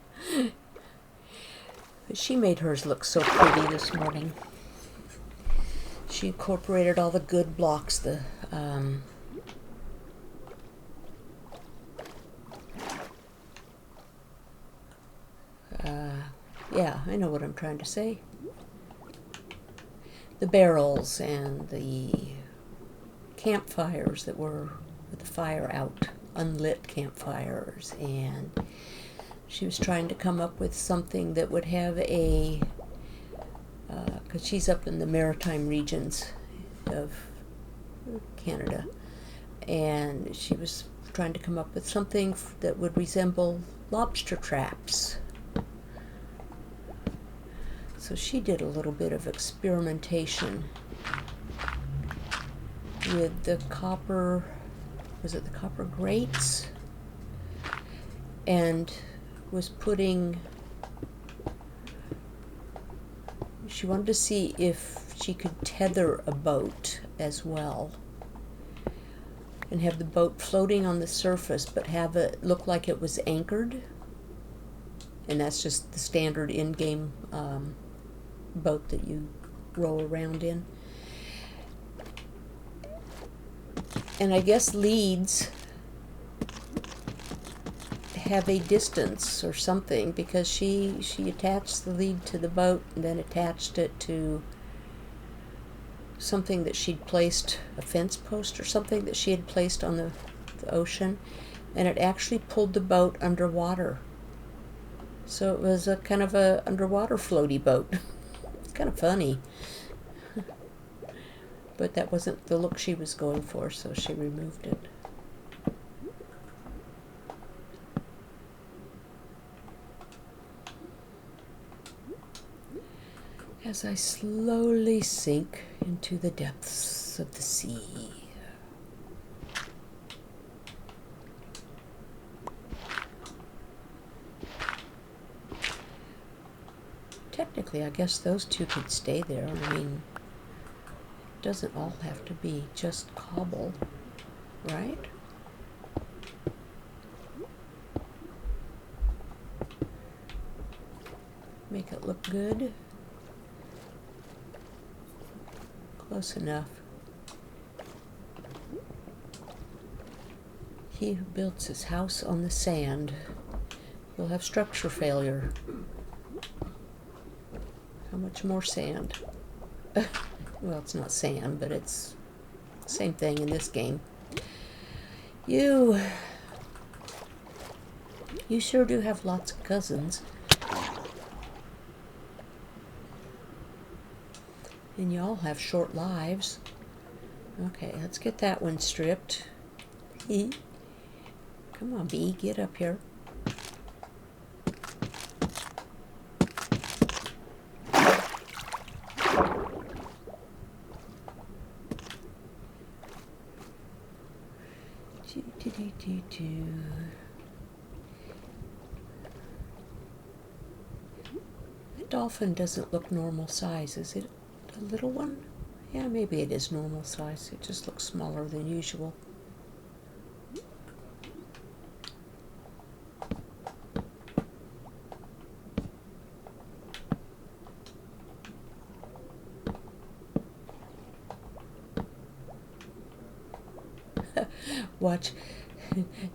she made hers look so pretty this morning. She incorporated all the good blocks, yeah, I know what I'm trying to say. The barrels and the campfires that were with the fire out, unlit campfires, and she was trying to come up with something that would have a, because she's up in the maritime regions of Canada, and she was trying to come up with something that would resemble lobster traps. So she did a little bit of experimentation with the copper, was it the copper grates? And was putting, she wanted to see if she could tether a boat as well and have the boat floating on the surface but have it look like it was anchored. And that's just the standard in-game boat that you roll around in. And I guess leads have a distance or something, because she attached the lead to the boat and then attached it to something that she'd placed, a fence post or something that she had placed on the ocean, and it actually pulled the boat underwater. So it was a kind of a underwater floaty boat. It's kind of funny. But that wasn't the look she was going for, so she removed it. As I slowly sink into the depths of the sea. Technically, I guess those two could stay there. I mean, it doesn't all have to be just cobble, right? Make it look good. Close enough. He who builds his house on the sand will have structure failure. How much more sand? Well, it's not sand, but it's the same thing in this game. You sure do have lots of cousins. And you all have short lives. Okay, let's get that one stripped. Come on, bee, get up here. dolphin doesn't look normal size. Is it a little one? Yeah, maybe it is normal size. It just looks smaller than usual. Watch.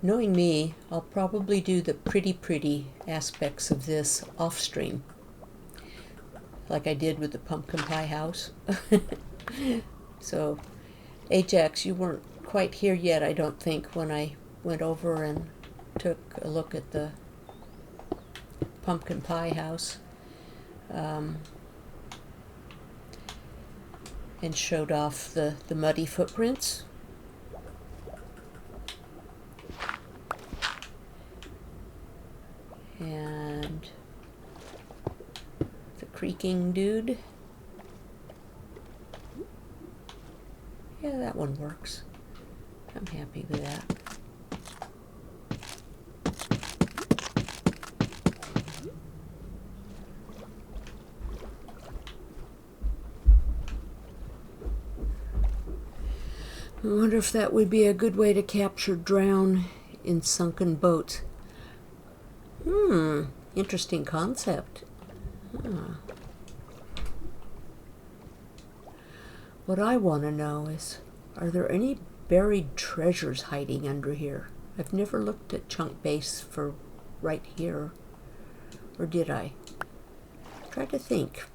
Knowing me, I'll probably do the pretty aspects of this off stream, like I did with the pumpkin pie house. So, Ajax, you weren't quite here yet, I don't think, when I went over and took a look at the pumpkin pie house and showed off the muddy footprints. And the creaking dude. Yeah, that one works. I'm happy with that. I wonder if that would be a good way to capture drown in sunken boats. Interesting concept. What I want to know is, are there any buried treasures hiding under here? I've never looked at Chunk Base for right here. Or did I? Try to think.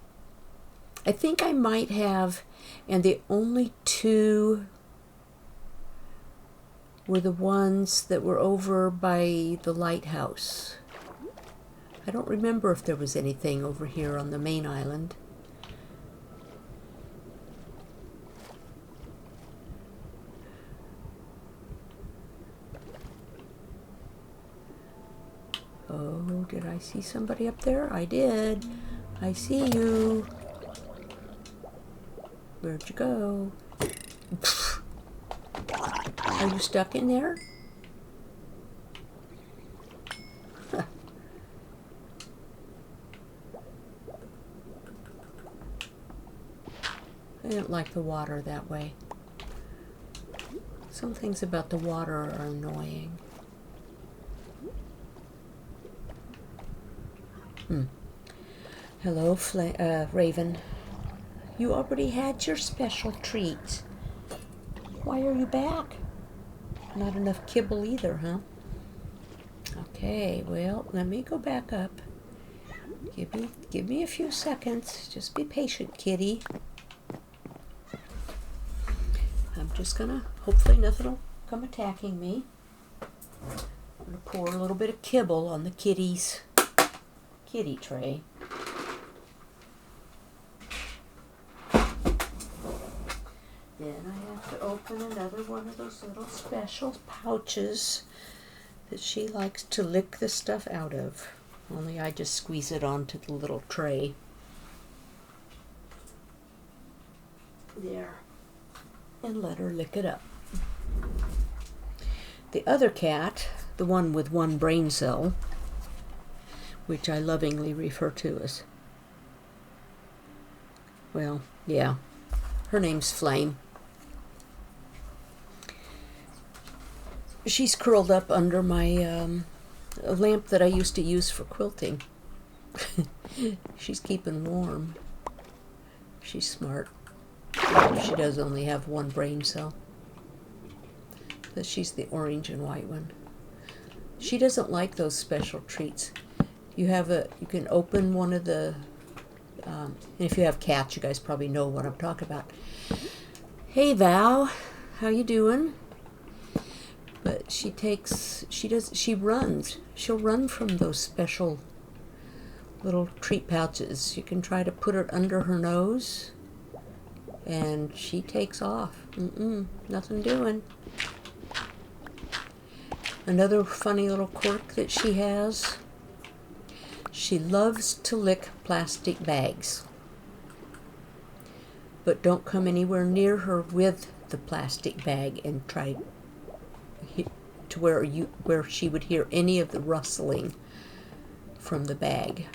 I think I might have, and the only two were the ones that were over by the lighthouse. I don't remember if there was anything over here on the main island. Oh, did I see somebody up there? I did. I see you. Where'd you go? Are you stuck in there? I don't like the water that way. Some things about the water are annoying. Hello, Raven. You already had your special treat. Why are you back? Not enough kibble either, huh? Okay, well, let me go back up. Give me a few seconds. Just be patient, kitty. I'm just gonna, hopefully nothing will come attacking me. I'm gonna pour a little bit of kibble on the kitty's kitty tray. Then I have to open another one of those little special pouches that she likes to lick the stuff out of. Only I just squeeze it onto the little tray. There. And let her lick it up. The other cat, the one with one brain cell, which I lovingly refer to as, well, yeah, her name's Flame. She's curled up under my lamp that I used to use for quilting. She's keeping warm. She's smart. She does only have one brain cell, but she's the orange and white one. She doesn't like those special treats. You can open one of the, and if you have cats, you guys probably know what I'm talking about. Hey Val, how you doing? But she runs. She'll run from those special little treat pouches. You can try to put it under her nose, and she takes off. Nothing doing. Another funny little quirk that she has, she loves to lick plastic bags. But don't come anywhere near her with the plastic bag and try to where she would hear any of the rustling from the bag.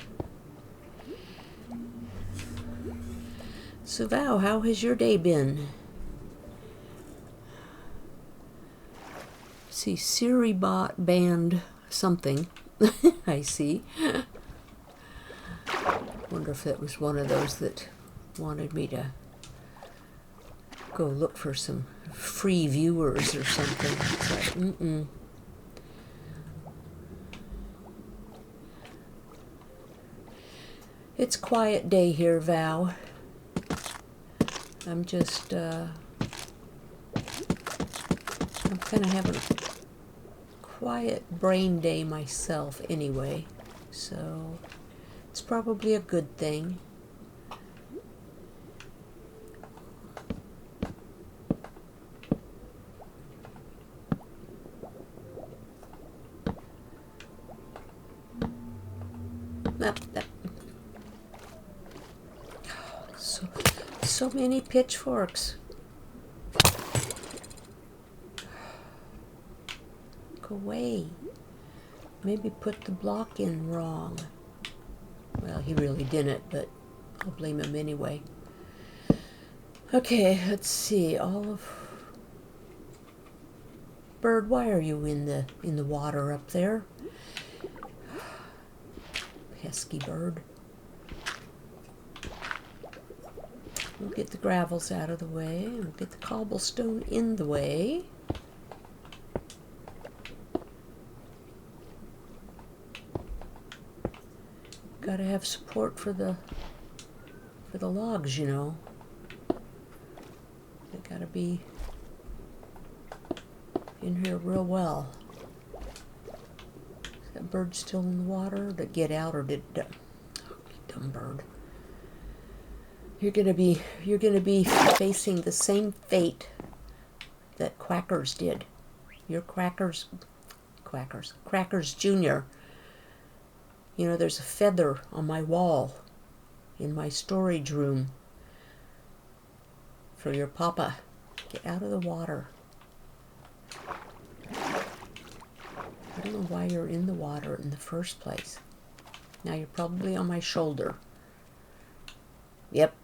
So Val, how has your day been? See, Siri bot banned something. I see. Wonder if that was one of those that wanted me to go look for some free viewers or something. It's like, It's quiet day here, Val. I'm just, I'm kind of having a quiet brain day myself anyway, so it's probably a good thing. So many pitchforks. Go away. Maybe put the block in wrong. Well, he really didn't, but I'll blame him anyway. Okay, let's see. Bird, why are you in the water up there? Pesky bird. We'll get the gravels out of the way. We'll get the cobblestone in the way. Gotta have support for the logs, you know. They gotta be in here real well. Is that bird still in the water? Did it get out, or did it? Oh, dumb bird. You're gonna be facing the same fate that Quackers did. Your Crackers Jr. You know, there's a feather on my wall in my storage room for your papa. Get out of the water. I don't know why you're in the water in the first place. Now you're probably on my shoulder. Yep.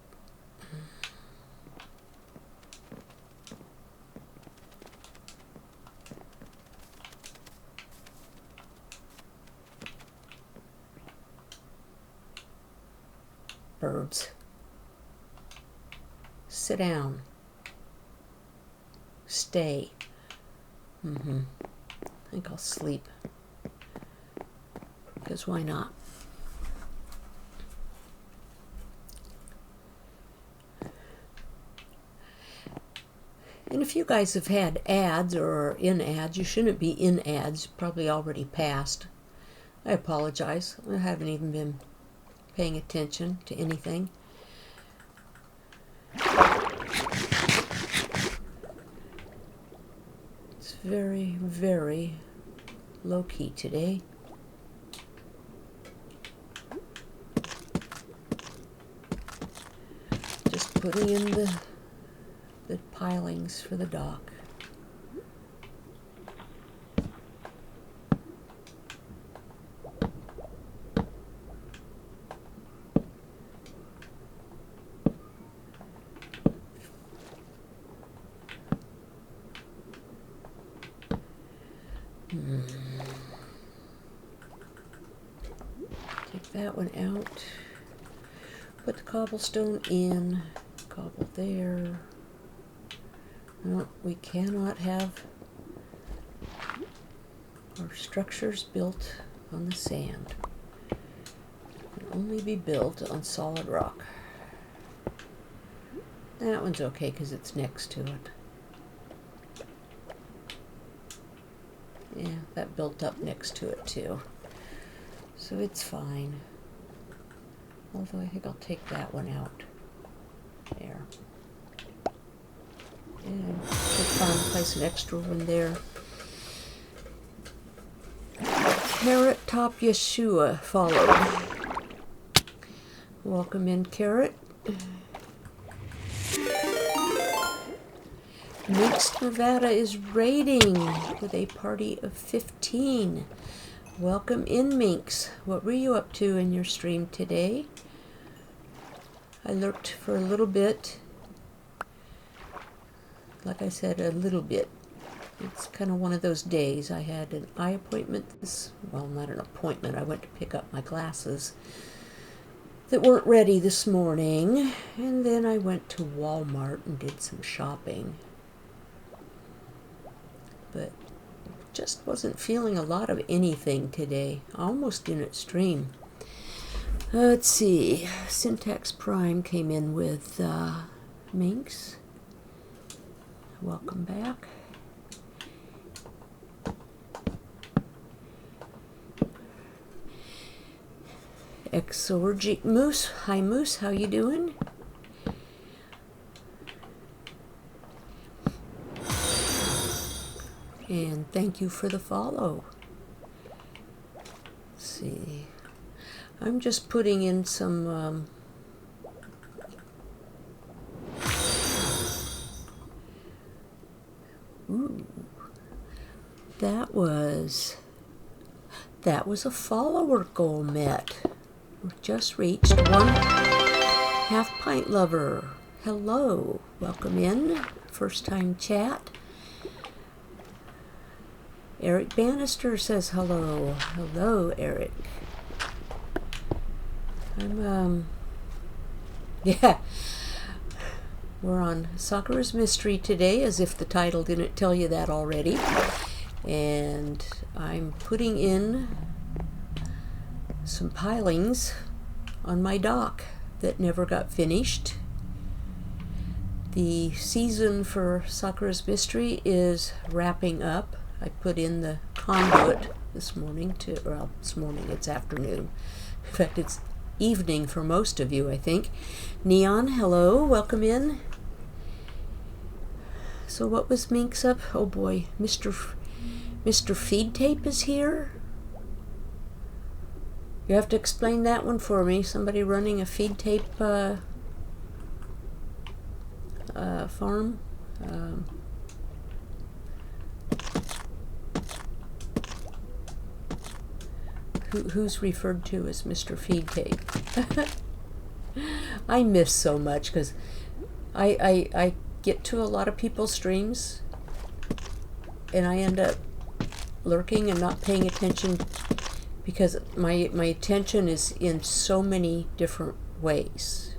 Birds. Sit down. Stay. I think I'll sleep. Because why not? And if you guys have had ads or are in ads, you shouldn't be in ads, probably already passed. I apologize. I haven't even been paying attention to anything. It's very, very low-key today. Just putting in the pilings for the dock. Take that one out. Put the cobblestone in. Cobble there. No, we cannot have our structures built on the sand. It can only be built on solid rock. That one's okay because it's next to it. Yeah, that built up next to it too. So it's fine. Although I think I'll take that one out. There. And place an extra one there. Carrot Top Yeshua followed. Welcome in, Carrot. Minx, Nevada is raiding with a party of 15. Welcome in, Minx. What were you up to in your stream today? I lurked for a little bit. Like I said, a little bit. It's kind of one of those days. I had an eye appointment well, not an appointment. I went to pick up my glasses that weren't ready this morning. And then I went to Walmart and did some shopping. But just wasn't feeling a lot of anything today. Almost in extreme. Let's see. Syntax Prime came in with Minx. Welcome back. Exorgic Moose. Hi Moose, how you doing? And thank you for the follow. Let's see. I'm just putting in some ooh. That was a follower goal met. We just reached 1/2 pint lover. Hello, welcome in. First time chat. Eric Bannister says hello. Hello, Eric. Yeah. We're on Sakura's Mystery today, as if the title didn't tell you that already. And I'm putting in some pilings on my dock that never got finished. The season for Sakura's Mystery is wrapping up. I put in the conduit this morning this morning, it's afternoon. In fact, it's evening for most of you, I think. Neon, hello, welcome in. So what was Minx up? Oh boy, Mr. Feed Tape is here? You have to explain that one for me. Somebody running a feed tape farm? Who's referred to as Mr. Feed Tape? I miss so much because I get to a lot of people's streams and I end up lurking and not paying attention because my attention is in so many different ways.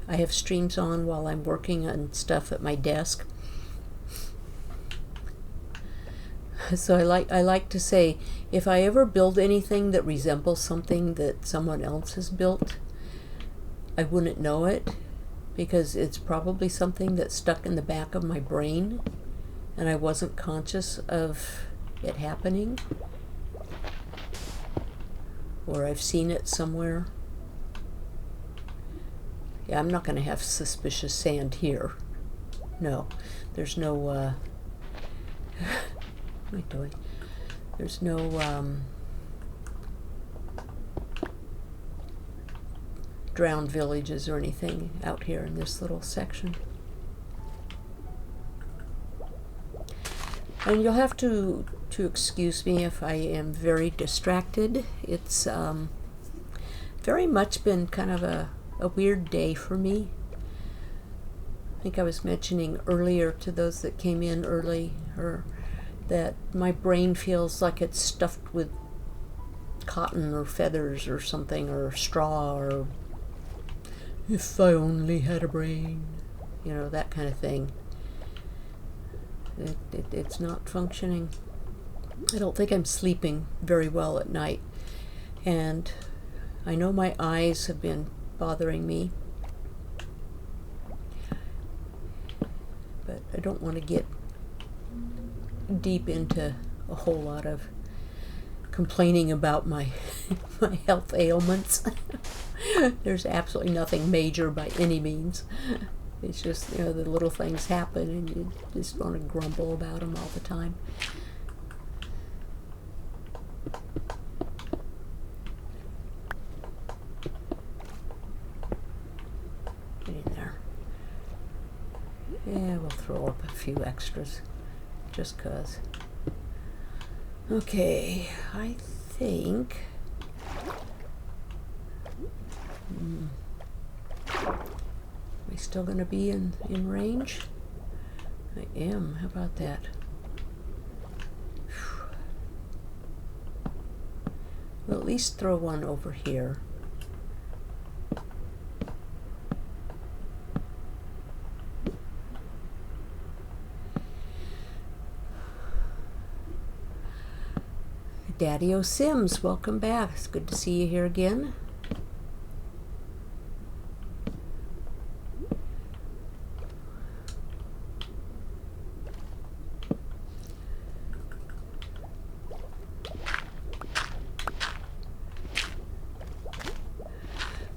I have streams on while I'm working on stuff at my desk. So I like to say, if I ever build anything that resembles something that someone else has built, I wouldn't know it because it's probably something that's stuck in the back of my brain and I wasn't conscious of it happening, or I've seen it somewhere. Yeah, I'm not going to have suspicious sand here. No, there's no what am I doing? There's no drowned villages or anything out here in this little section. And you'll have to excuse me if I am very distracted. It's very much been kind of a weird day for me. I think I was mentioning earlier to those that came in early that my brain feels like it's stuffed with cotton or feathers or something, or straw, or if I only had a brain, you know, that kind of thing. It's not functioning. I don't think I'm sleeping very well at night, and I know my eyes have been bothering me, but I don't want to get deep into a whole lot of complaining about my my health ailments. There's absolutely nothing major by any means. It's just, you know, the little things happen and you just want to grumble about them all the time. Get in there. Yeah, we'll throw up a few extras just 'cause. Okay, I think I still going to be in range? I am. How about that? We'll at least throw one over here. Daddy-O Sims, welcome back. It's good to see you here again.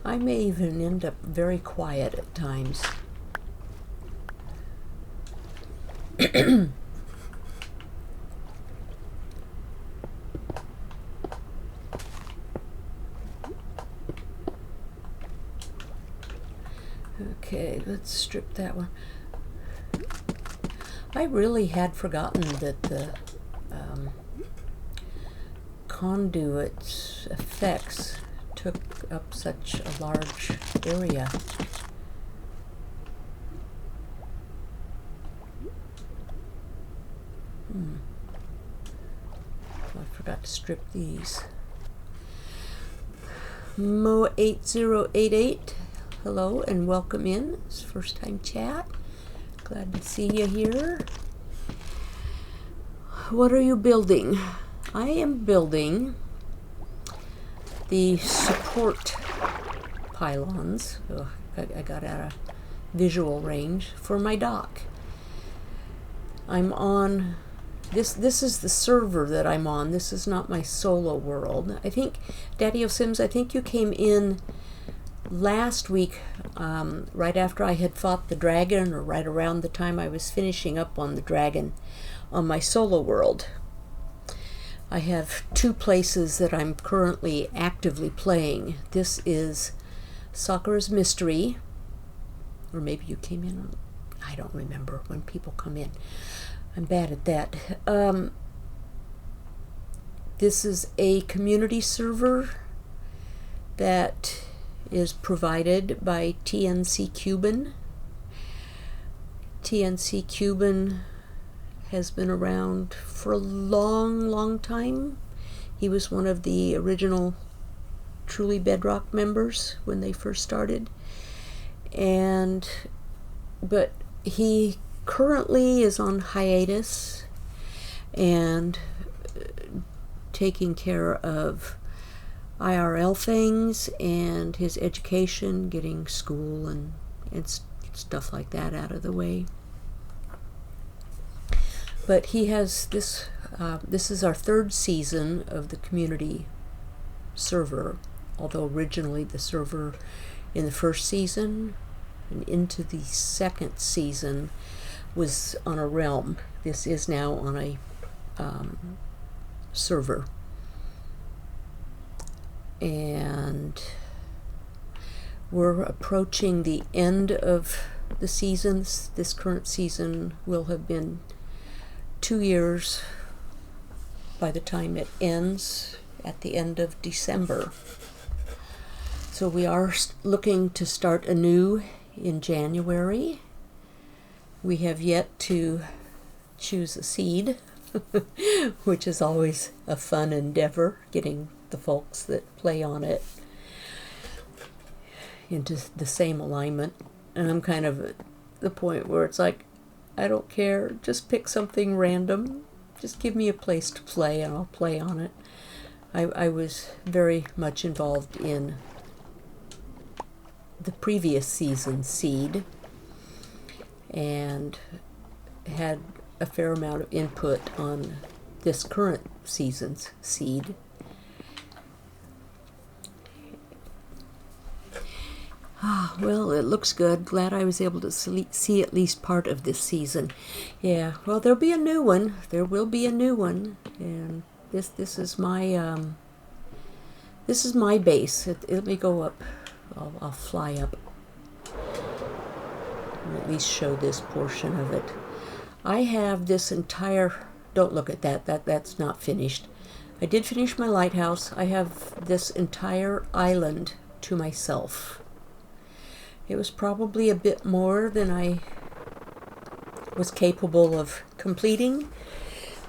I may even end up very quiet at times. Okay, let's strip that one. I really had forgotten that the Conduit effects took up such a large area. I forgot to strip these. Mo8088, hello and welcome in. It's first time chat. Glad to see you here. What are you building? I am building the support pylons. Oh, I got out of visual range for my dock. I'm on this is the server that I'm on. This is not my solo world. I think Daddy-O Sims, I think you came in last week right after I had fought the dragon, or right around the time I was finishing up on the dragon on my solo world. I have two places that I'm currently actively playing. This is Sakura's Mystery, or maybe you came in, I don't remember when people come in. I'm bad at that. This is a community server that is provided by TNC Cuban. TNC Cuban has been around for a long time. He was one of the original Truly Bedrock members when they first started. But he currently is on hiatus and taking care of IRL things and his education, getting school and stuff like that out of the way. But he has this, this is our third season of the community server, although originally the server in the first season and into the second season was on a realm. This is now on a server. And we're approaching the end of the seasons. This current season will have been 2 years by the time it ends at the end of December. So we are looking to start anew in January. We have yet to choose a seed, which is always a fun endeavor, getting the folks that play on it into the same alignment. And I'm kind of at the point where it's like, I don't care, just pick something random, just give me a place to play and I'll play on it. I was very much involved in the previous season's seed and had a fair amount of input on this current season's seed. Well, it looks good. Glad I was able to see at least part of this season. Yeah, well, there'll be a new one. There will be a new one, and this is my base. Let me go up. I'll fly up and at least show this portion of it. I have this entire. Don't look at that. That's not finished. I did finish my lighthouse. I have this entire island to myself. It was probably a bit more than I was capable of completing.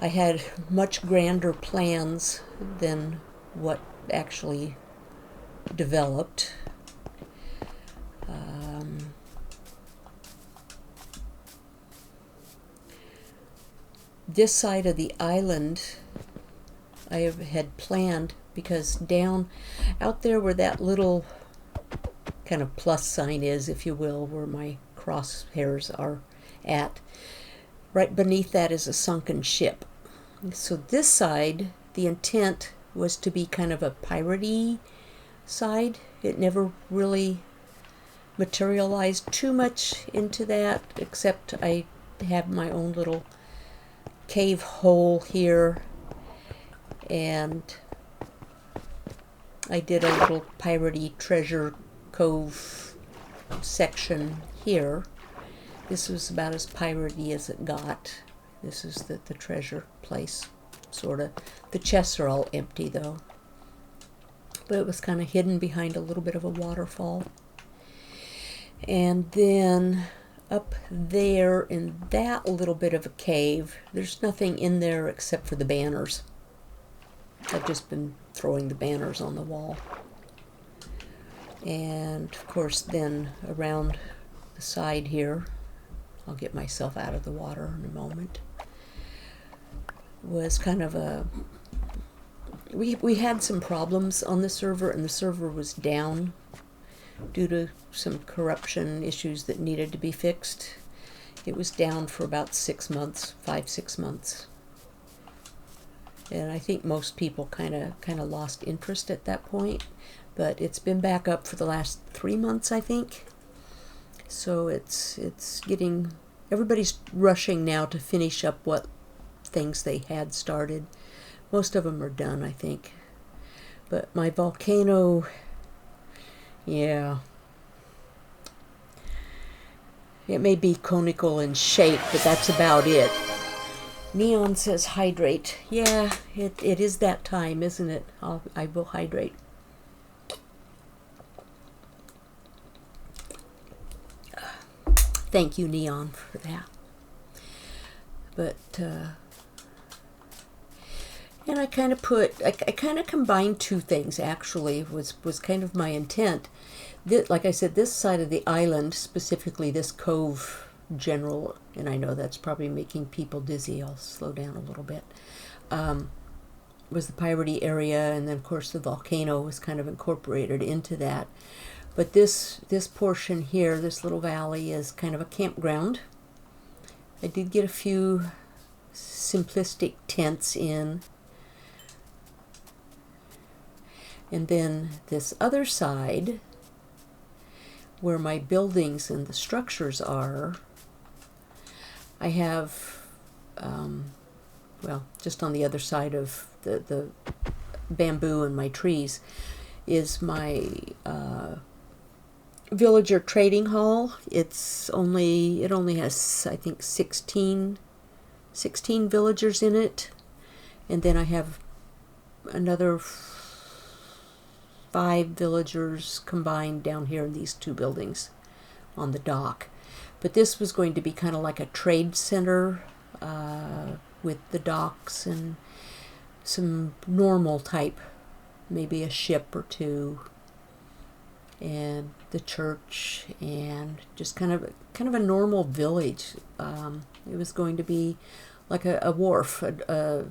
I had much grander plans than what actually developed. This side of the island I had planned, because down out there where that little kind of plus sign is, if you will, where my crosshairs are at, right beneath that is a sunken ship. So this side, the intent was to be kind of a piratey side. It never really materialized too much into that, except I have my own little cave hole here, and I did a little piratey treasure cove section here. This was about as piratey as it got. This is the treasure place, sort of. The chests are all empty though, but it was kind of hidden behind a little bit of a waterfall. And then up there in that little bit of a cave, there's nothing in there except for the banners. I've just been throwing the banners on the wall. And of course then around the side here, I'll get myself out of the water in a moment, was kind of a... We had some problems on the server, and the server was down due to some corruption issues that needed to be fixed. It was down for about 6 months, 5-6 months. And I think most people kind of lost interest at that point, but it's been back up for the last 3 months, I think. So it's getting... Everybody's rushing now to finish up what things they had started. Most of them are done, I think. But my volcano... Yeah. It may be conical in shape, but that's about it. Neon says hydrate. Yeah, it is that time, isn't it? I will hydrate. Thank you, Neon, for that. But, and I kind of combined two things, actually, was kind of my intent. Like I said, this side of the island, specifically this cove general, and I know that's probably making people dizzy, I'll slow down a little bit, was the piratey area, and then of course the volcano was kind of incorporated into that. But this portion here, this little valley, is kind of a campground. I did get a few simplistic tents in. And then this other side, where my buildings and the structures are, I have, well, just on the other side of the bamboo and my trees, is my villager trading hall. It only has, I think, 16 villagers in it. And then I have another 5 villagers combined down here in these 2 buildings on the dock. But this was going to be kind of like a trade center with the docks and some normal type, maybe a ship or 2, and the church, and just kind of a normal village. It was going to be like a wharf, a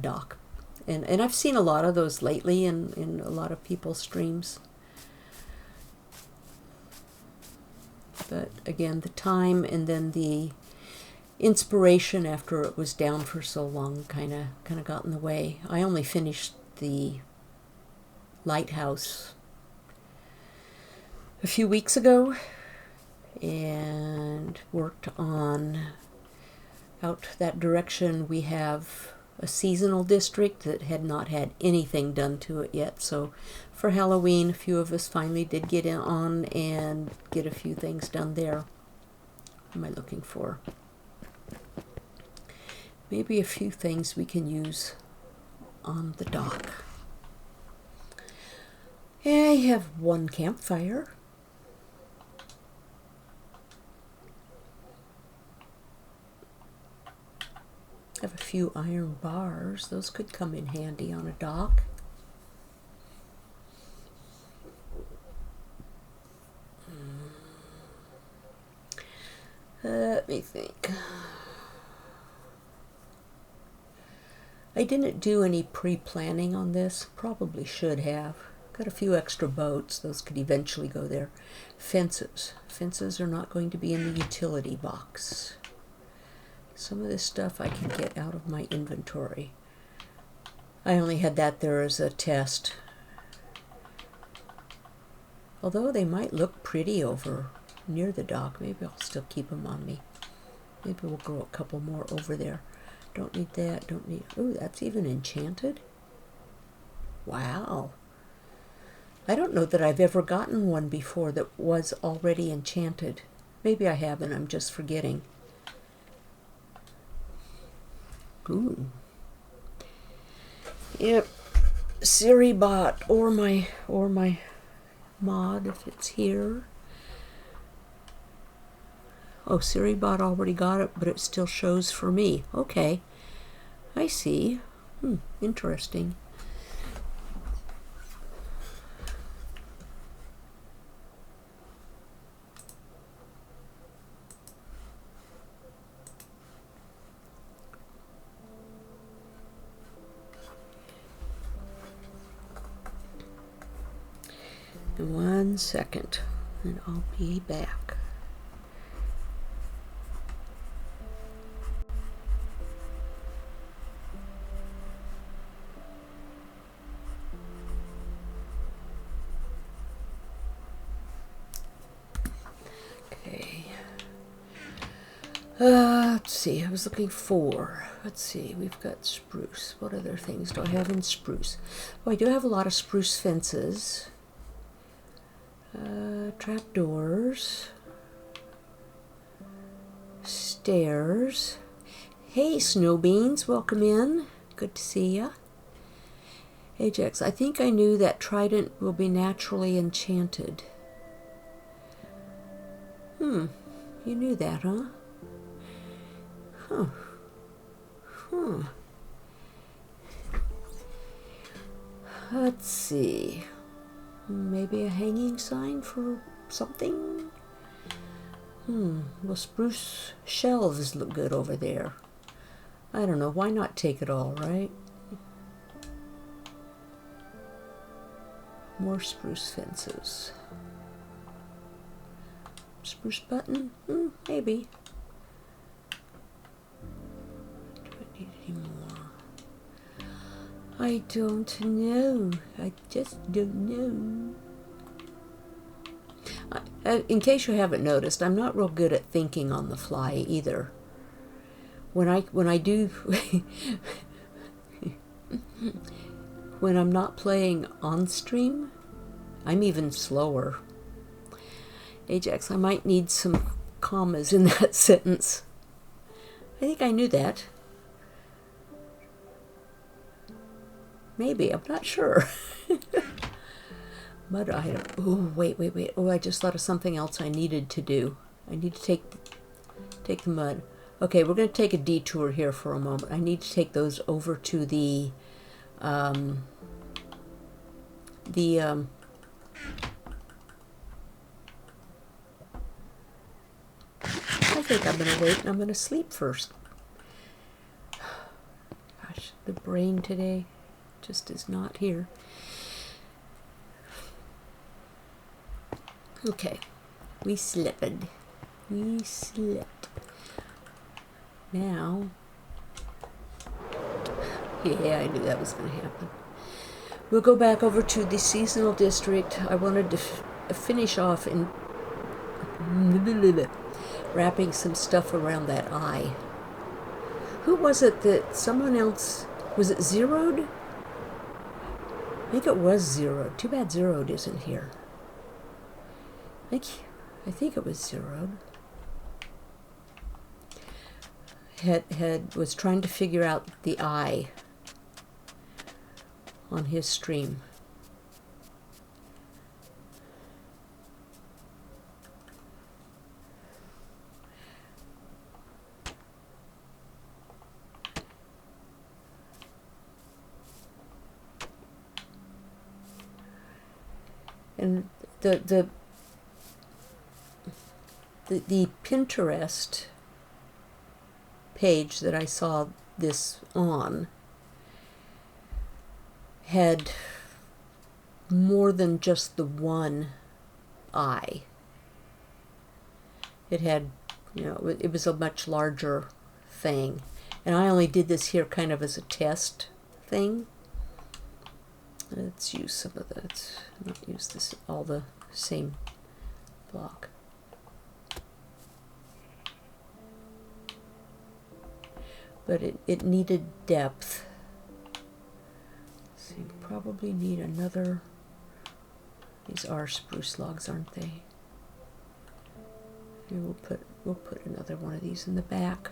dock. And I've seen a lot of those lately in a lot of people's streams. But again, the time and then the inspiration after it was down for so long kind of got in the way. I only finished the lighthouse a few weeks ago and worked on out that direction. We have a seasonal district that had not had anything done to it yet, so for Halloween a few of us finally did get on and get a few things done there. What am I looking for? Maybe a few things we can use on the dock. I have 1 campfire. I have a few iron bars. Those could come in handy on a dock. Let me think. I didn't do any pre-planning on this. Probably should have. Got a few extra boats. Those could eventually go there. Fences. Fences are not going to be in the utility box. Some of this stuff I can get out of my inventory. I only had that there as a test. Although they might look pretty over near the dock. Maybe I'll still keep them on me. Maybe we'll grow a couple more over there. Don't need that, don't need... Oh, that's even enchanted? Wow. I don't know that I've ever gotten one before that was already enchanted. Maybe I haven't, I'm just forgetting. Ooh. Yep. Siri bot or my mod if it's here. Oh, Siri bot already got it, but it still shows for me. Okay. I see. Interesting. In 1 second, and I'll be back. Okay. Let's see, I was looking for, let's see, we've got spruce. What other things do I have in spruce? Oh, I do have a lot of spruce fences. Trapdoors. Stairs. Hey, Snow Beans, welcome in. Good to see ya. Ajax, I think I knew that trident will be naturally enchanted. You knew that, huh? Let's see. Maybe a hanging sign for something? Well, spruce shelves look good over there. I don't know, why not take it all, right? More spruce fences. Spruce button? Maybe. Do I need any more? I don't know. I just don't know. In case you haven't noticed, I'm not real good at thinking on the fly either. When I do when I'm not playing on stream, I'm even slower. Ajax, I might need some commas in that sentence. I think I knew that. Maybe, I'm not sure. Mud item. Oh, wait. Oh, I just thought of something else I needed to do. I need to take the mud. Okay, we're going to take a detour here for a moment. I need to take those over to the I think I'm going to wait and I'm going to sleep first. Gosh, the brain today just is not here. Okay, we slept. Now, yeah, I knew that was going to happen. We'll go back over to the seasonal district. I wanted to finish off in wrapping some stuff around that eye. Who was it that someone else, was it zeroed? I think it was zeroed. Too bad zeroed isn't here. I think it was zeroed. Was trying to figure out the eye on his stream. And the Pinterest page that I saw this on had more than just the one eye. It had, you know, it was a much larger thing. And I only did this here kind of as a test thing. Let's use some of that. Not use this all the same block. But it needed depth. So you probably need another. These are spruce logs, aren't they? Here we'll put another one of these in the back.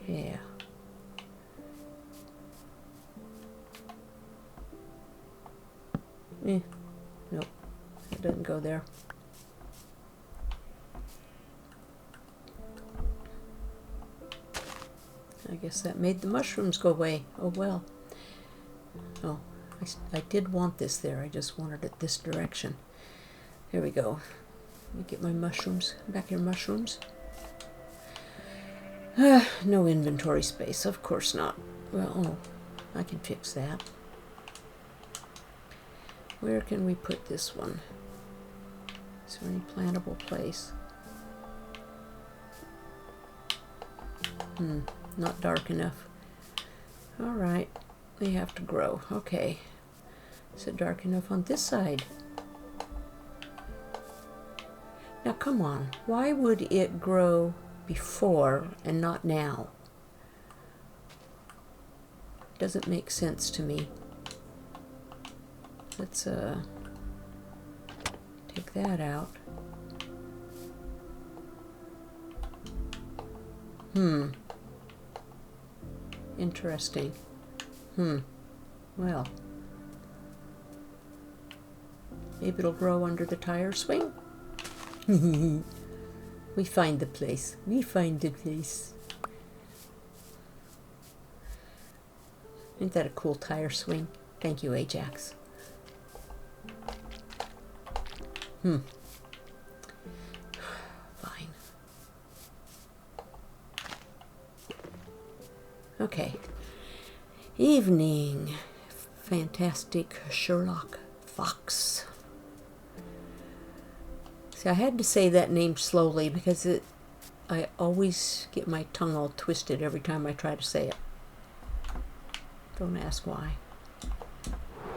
Yeah. Nope. It doesn't go there. I guess that made the mushrooms go away. Oh well. Oh, I did want this there. I just wanted it this direction. There we go. Let me get my mushrooms. Back here, mushrooms. No inventory space. Of course not. Well, oh, I can fix that. Where can we put this one? Is there any plantable place? Not dark enough. All right, they have to grow. Okay. Is it dark enough on this side? Now come on, why would it grow before and not now? Doesn't make sense to me. Let's take that out. Interesting. Well, maybe it'll grow under the tire swing. We find the place. We find the place. Isn't that a cool tire swing? Thank you, Ajax. Fine. Okay. Evening. Fantastic Sherlock Fox. See, I had to say that name slowly because I always get my tongue all twisted every time I try to say it. Don't ask why.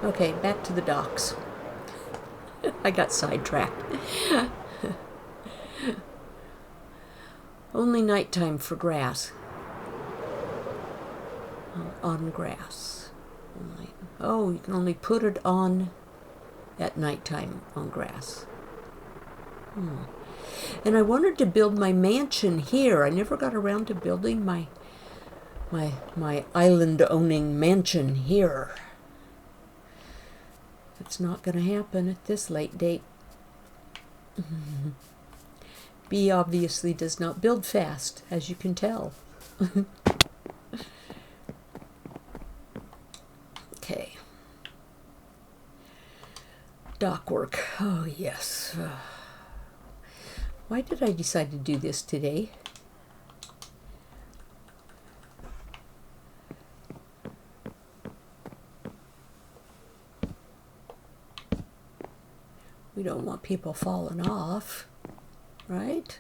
Okay, back to the docks. I got sidetracked. Only nighttime for grass. On grass. Oh, you can only put it on at nighttime on grass. And I wanted to build my mansion here. I never got around to building my island-owning mansion here. It's not going to happen at this late date. B obviously does not build fast, as you can tell. Okay. Dock work. Oh, yes. Why did I decide to do this today? We don't want people falling off, right?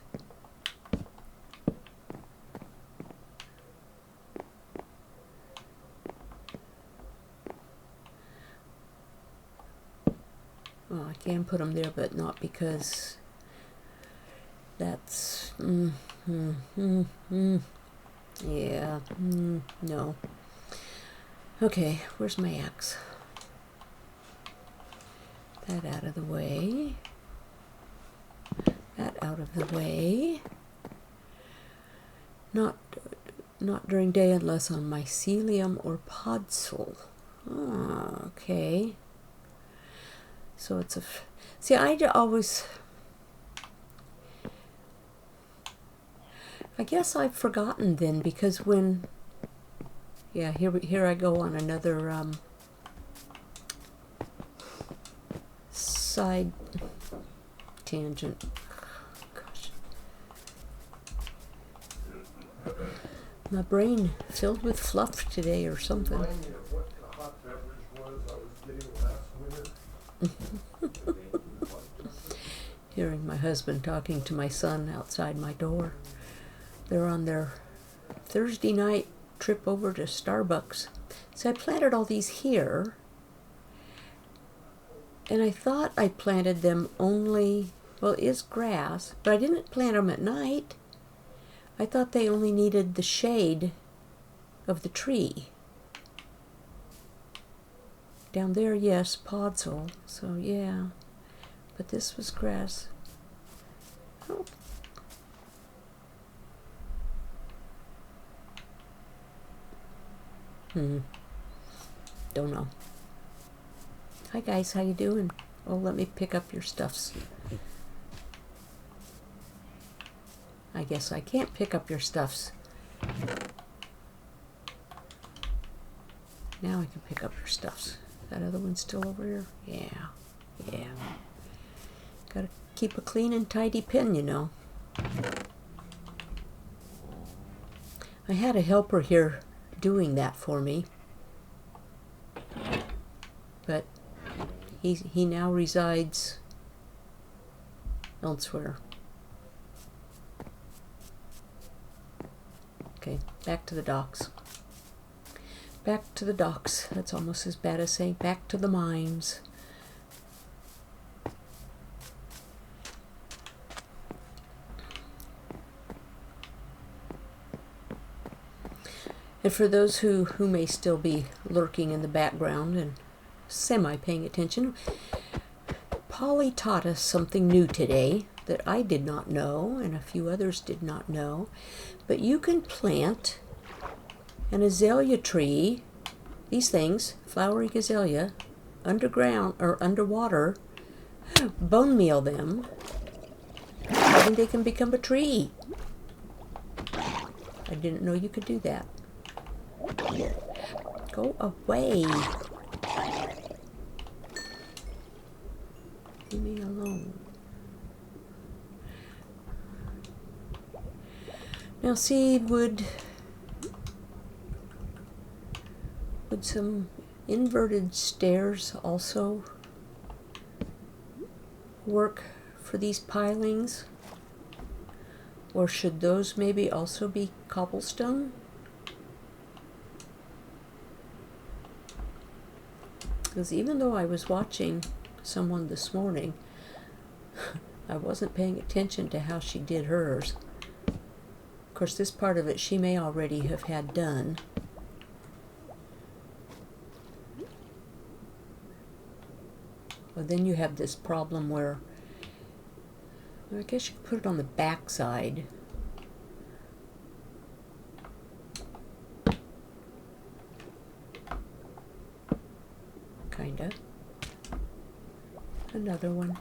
Well, I can put them there, but not because that's, yeah, no. Okay, where's my axe? That out of the way. That out of the way. Not during day unless on mycelium or podzol. Oh, okay. So it's a... See, I I guess I've forgotten then, because when, yeah, here I go on another side tangent. Gosh. My brain filled with fluff today or something. Remind me of what the hot beverage was I was getting last winter. Hearing my husband talking to my son outside my door. They're on their Thursday night trip over to Starbucks. So I planted all these here, and I thought I planted them only, well, it is grass, but I didn't plant them at night. I thought they only needed the shade of the tree. Down there, yes, podzol, so yeah. But this was grass. Oh. Don't know. Hi guys, how you doing? Oh, let me pick up your stuffs. I guess I can't pick up your stuffs. Now I can pick up your stuffs. That other one's still over here? Yeah. Gotta keep a clean and tidy pen, you know. I had a helper here doing that for me. But he now resides elsewhere. Okay, back to the docks. Back to the docks. That's almost as bad as saying back to the mines. And for those who may still be lurking in the background and semi-paying attention, Polly taught us something new today that I did not know and a few others did not know. But you can plant an azalea tree, these things, flowery azalea, underground or underwater, bone meal them, and they can become a tree. I didn't know you could do that. Go away. Leave me alone. Now see, would some inverted stairs also work for these pilings? Or should those maybe also be cobblestone? Because even though I was watching someone this morning, I wasn't paying attention to how she did hers. Of course, this part of it she may already have had done. Well, then you have this problem where, I guess you could put it on the back side. Kinda. Another one.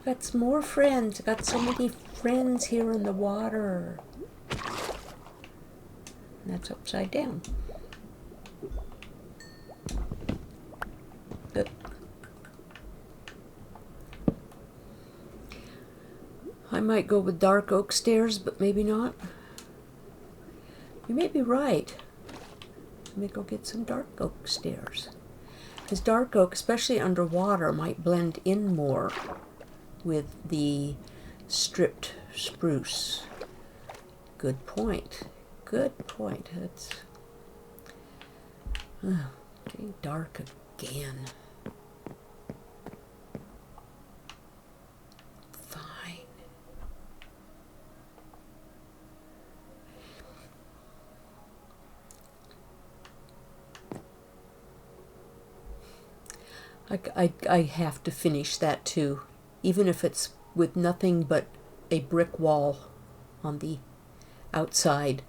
Got some more friends. Got so many friends here in the water. And that's upside down. Good. I might go with dark oak stairs, but maybe not. You may be right. Let me go get some dark oak stairs. Because dark oak, especially underwater, might blend in more with the stripped spruce. Good point. Good point. It's getting dark again. Fine. I have to finish that too, even if it's with nothing but a brick wall on the outside.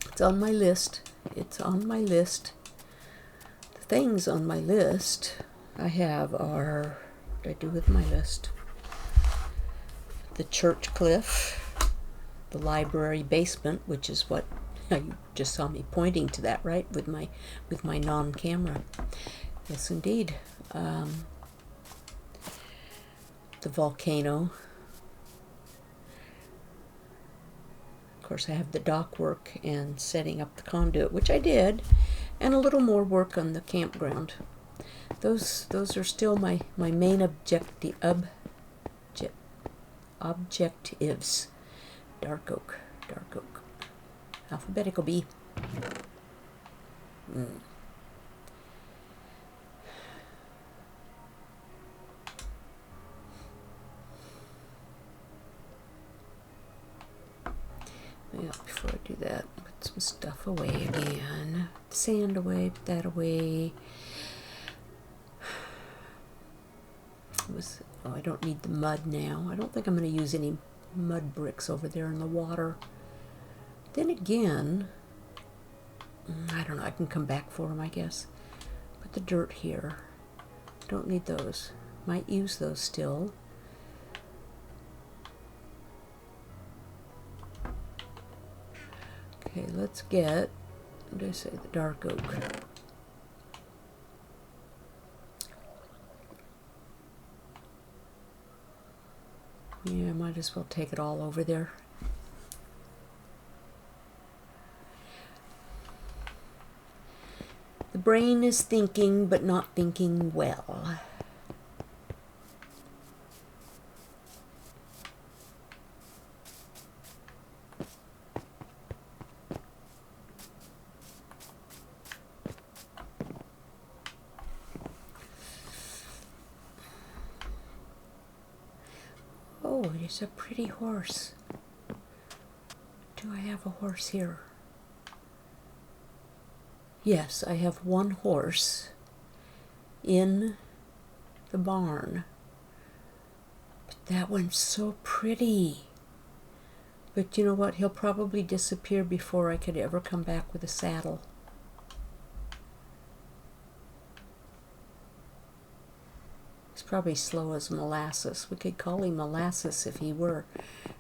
It's on my list. It's on my list. The things on my list I have are, what did I do with my list? The church cliff, the library basement, which is what you just saw me pointing to that, right, with my non-camera. Yes, indeed. The volcano. Of course, I have the dock work and setting up the conduit, which I did, and a little more work on the campground. Those are still my main objectives. Dark oak. Alphabetical B. Yeah, before I do that, put some stuff away again. Sand away, put that away. I don't need the mud now. I don't think I'm going to use any mud bricks over there in the water. Then again, I don't know, I can come back for them, I guess. Put the dirt here. Don't need those. Might use those still. Okay, let's get, what did I say, the dark oak. Yeah, I might as well take it all over there. The brain is thinking, but not thinking well. Oh, it is a pretty horse. Do I have a horse here? Yes, I have one horse in the barn. But that one's so pretty. But you know what? He'll probably disappear before I could ever come back with a saddle. He's probably slow as molasses. We could call him Molasses if he were.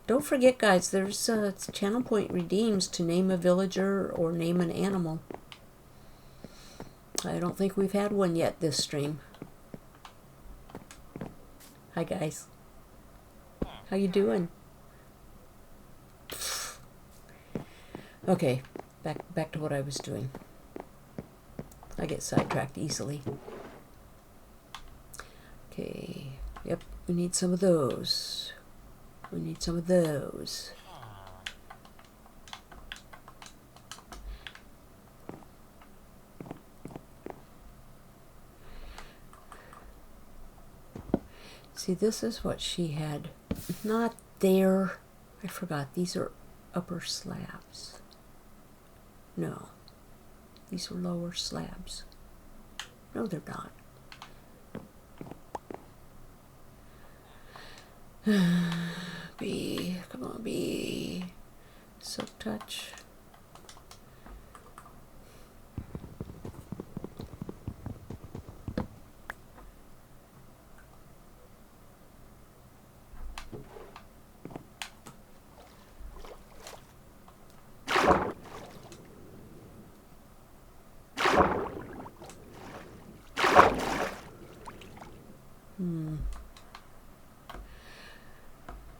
Don't forget, guys, there's channel point redeems to name a villager or name an animal. I don't think we've had one yet this stream. Hi, guys. How you doing? Okay, back to what I was doing. I get sidetracked easily. Okay, yep, we need some of those. We need some of those. See, this is what she had. Not there. I forgot. These are upper slabs. No. These are lower slabs. No, they're not. B. Come on, B. Silk touch.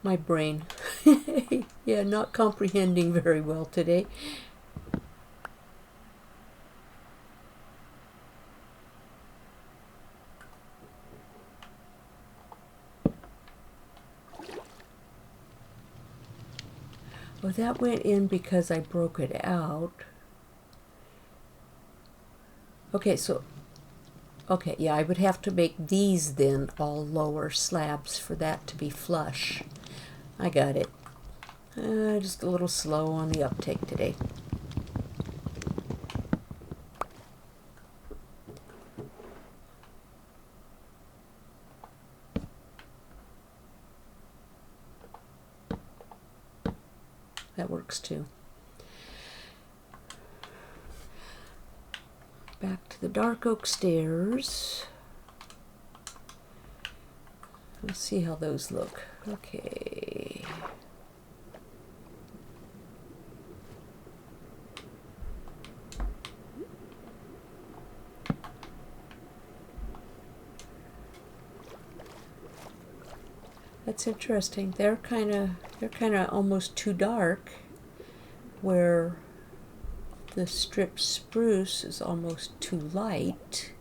My brain. Yeah, not comprehending very well today. Well, that went in because I broke it out. Okay, so... Okay, yeah, I would have to make these then all lower slabs for that to be flush. I got it. Just a little slow on the uptake today. That works too. Back to the dark oak stairs. Let's see how those look. Okay. That's interesting. They're kind of almost too dark, where the strip spruce is almost too light.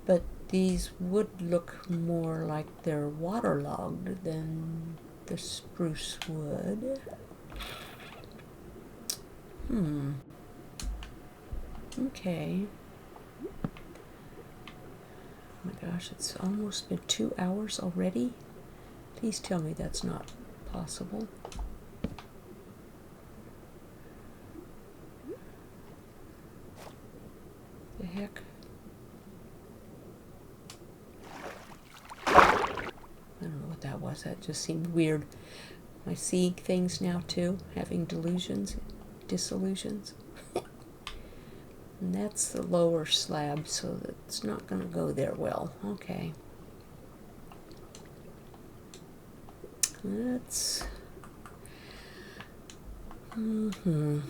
But these would look more like they're waterlogged than the spruce would. Okay. Oh my gosh, it's almost been 2 hours already? Please tell me that's not possible. The heck? I don't know what that was. That just seemed weird. Am I seeing things now too? Having delusions? Disillusions? And that's the lower slab, so that's not going to go there well. Okay. Let's... I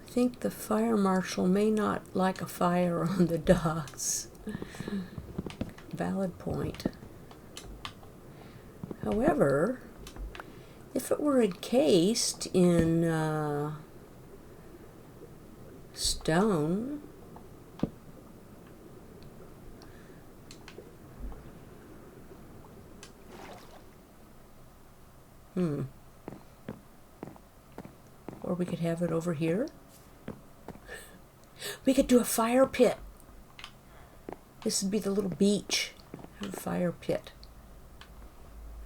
think the fire marshal may not like a fire on the docks. Valid point. However, if it were encased in stone, or we could have it over here. We could do a fire pit. This would be the little beach. Have a fire pit.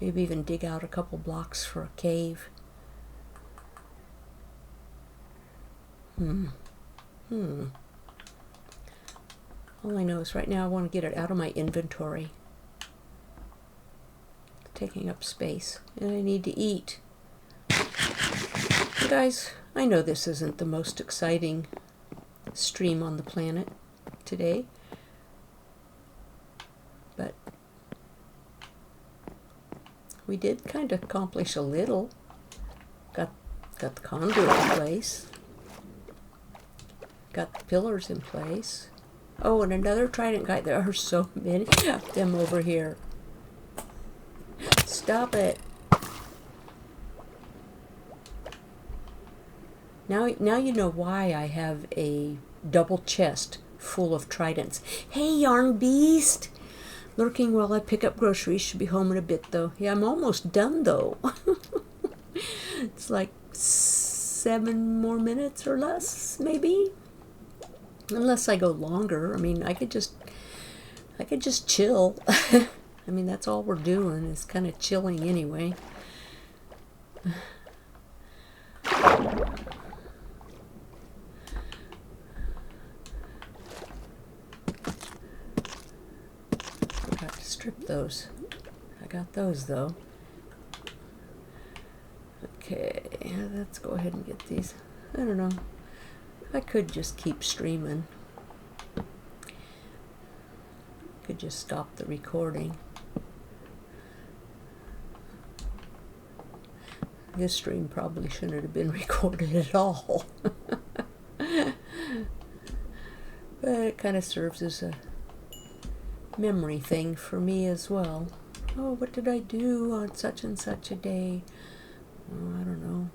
Maybe even dig out a couple blocks for a cave. All I know is right now I want to get it out of my inventory. It's taking up space. And I need to eat. You guys, I know this isn't the most exciting stream on the planet today. But we did kind of accomplish a little. Got the conduit in place. Got the pillars in place. Oh, and another trident guy. There are so many of them over here. Stop it. Now you know why I have a double chest full of tridents. Hey, yarn beast! Lurking while I pick up groceries. Should be home in a bit, though. Yeah, I'm almost done, though. It's like 7 more minutes or less, maybe. Unless I go longer. I mean, I could just chill. I mean, that's all we're doing is kind of chilling anyway. Forgot to strip those. I got those though. Okay, let's go ahead and get these. I don't know. I could just keep streaming. Could just stop the recording. This stream probably shouldn't have been recorded at all. But it kind of serves as a memory thing for me as well. Oh, what did I do on such and such a day? Oh, I don't know.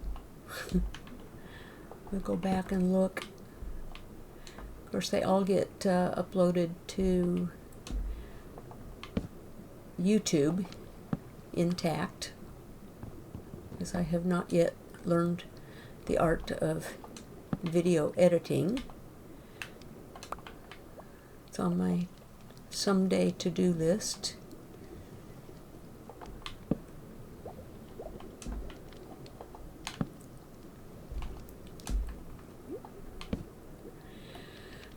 We'll go back and look. Of course, they all get uploaded to YouTube intact, because I have not yet learned the art of video editing. It's on my someday to-do list.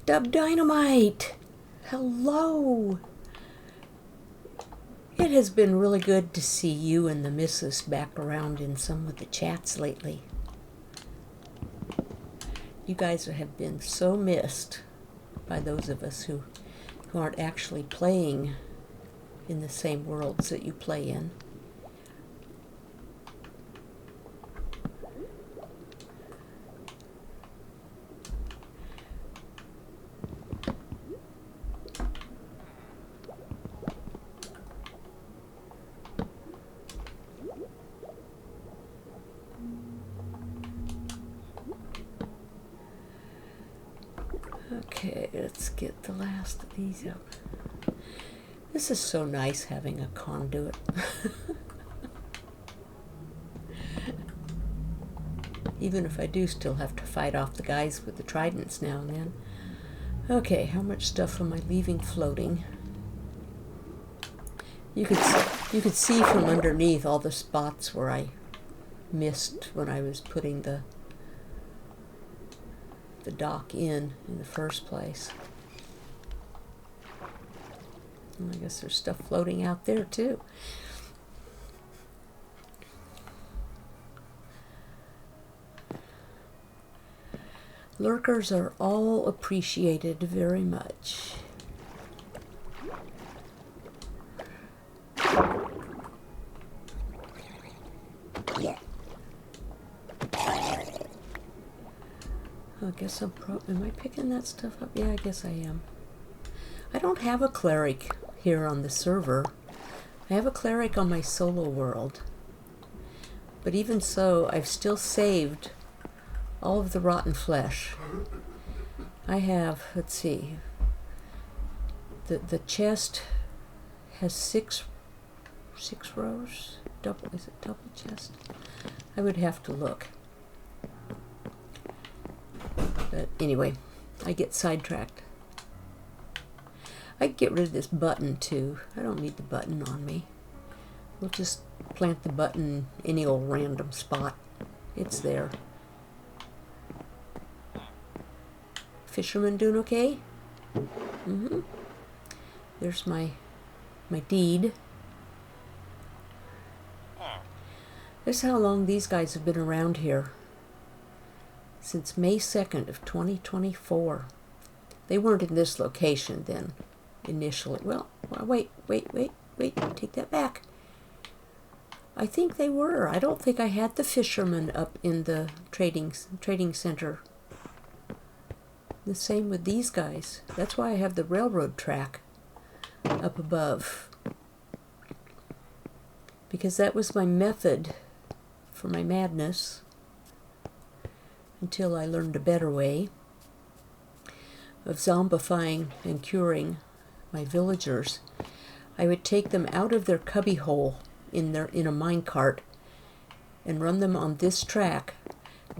Dub Dynamite! Hello! It has been really good to see you and the missus back around in some of the chats lately. You guys have been so missed by those of us who aren't actually playing in the same worlds that you play in. Okay, let's get the last of these out. This is so nice having a conduit. Even if I do still have to fight off the guys with the tridents now and then. Okay, how much stuff am I leaving floating? You could see from underneath all the spots where I missed when I was putting the dock in the first place. And I guess there's stuff floating out there too. Lurkers are all appreciated very much. Yeah. I guess am I picking that stuff up? Yeah, I guess I am. I don't have a cleric here on the server. I have a cleric on my solo world. But even so, I've still saved all of the rotten flesh. I have, let's see, the chest has six rows. Is it double chest? I would have to look. But anyway, I get sidetracked. I could get rid of this button too. I don't need the button on me. We'll just plant the button in any old random spot. It's there. Fisherman doing okay? Mm-hmm. There's my deed. This is how long these guys have been around here. Since May 2nd of 2024. They weren't in this location then, initially. Well, wait, take that back. I think they were. I don't think I had the fishermen up in the trading center. The same with these guys. That's why I have the railroad track up above. Because that was my method for my madness until I learned a better way of zombifying and curing my villagers. I would take them out of their cubbyhole in a minecart and run them on this track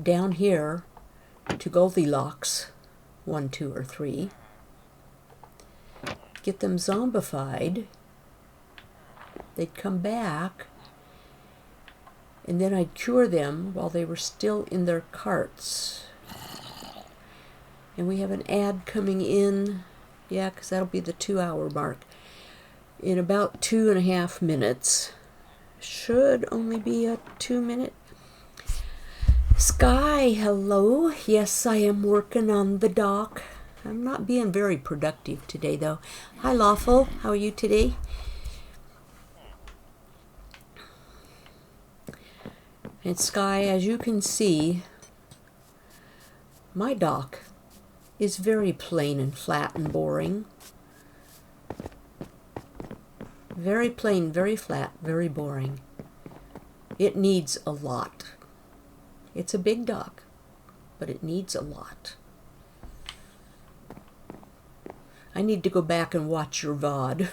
down here to Goldilocks 1, 2, or 3. Get them zombified. They'd come back, and then I'd cure them while they were still in their carts. And we have an ad coming in, yeah, because that'll be the 2-hour mark, in about 2.5 minutes. Should only be a 2-minute. Sky, hello. Yes, I am working on the dock. I'm not being very productive today, though. Hi, Lawful. How are you today? And Sky, as you can see, my dock is very plain and flat and boring. Very plain, very flat, very boring. It needs a lot. It's a big dock, but it needs a lot. I need to go back and watch your VOD.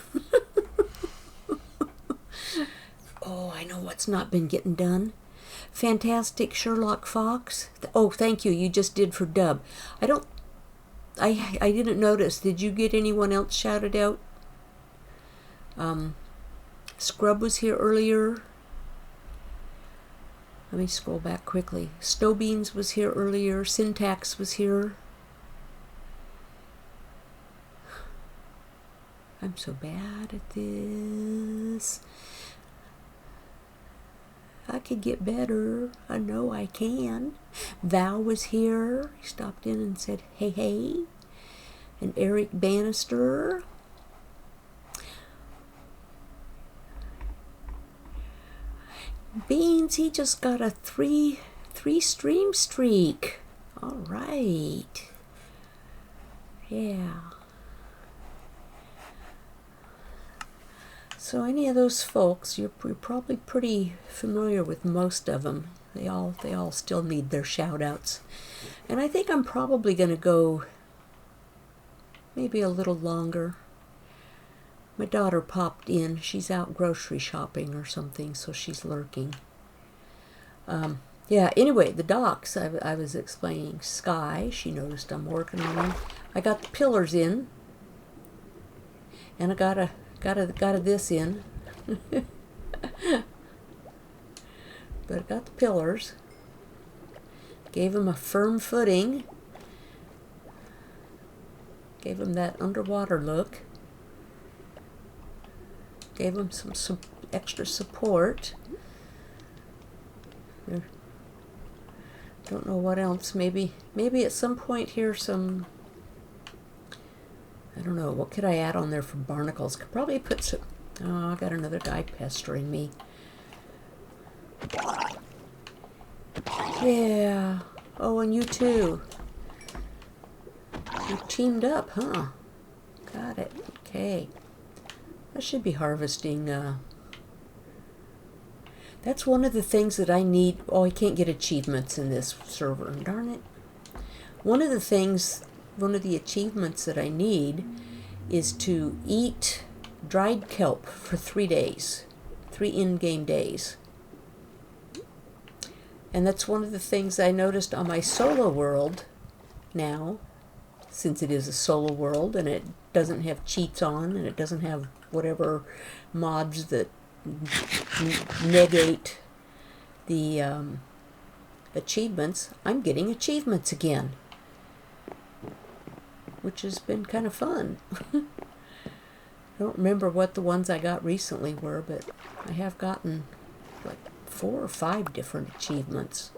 Oh, I know what's not been getting done. Fantastic Sherlock Fox. Oh, thank you. You just did for Dub. I didn't notice. Did you get anyone else shouted out? Scrub was here earlier. Let me scroll back quickly. Snowbeans was here earlier. Syntax was here. I'm so bad at this. I could get better. I know I can. Val was here. He stopped in and said, hey, hey. And Eric Bannister. Beans, he just got a three stream streak. All right. Yeah. So any of those folks, you're probably pretty familiar with most of them. They all still need their shout outs. And I think I'm probably going to go maybe a little longer. My daughter popped in. She's out grocery shopping or something, so she's lurking. Yeah, anyway, the docks, I was explaining. Sky, she noticed I'm working on them. I got the pillars in, and I got a this in. But I got the pillars. Gave them a firm footing. Gave them that underwater look. Gave them some extra support. Don't know what else. Maybe at some point here some, I don't know, what could I add on there for barnacles? Could probably put some, oh, I got another guy pestering me. Yeah. Oh, and you too. You teamed up, huh? Got it. Okay. I should be harvesting, that's one of the things that I need. Oh, I can't get achievements in this server. Darn it. One of the achievements that I need is to eat dried kelp for 3 days. 3 in-game days. And that's one of the things I noticed on my solo world now, since it is a solo world and it doesn't have cheats on and it doesn't have whatever mods that negate the achievements. I'm getting achievements again, which has been kind of fun. I don't remember what the ones I got recently were, but I have gotten like 4 or 5 different achievements.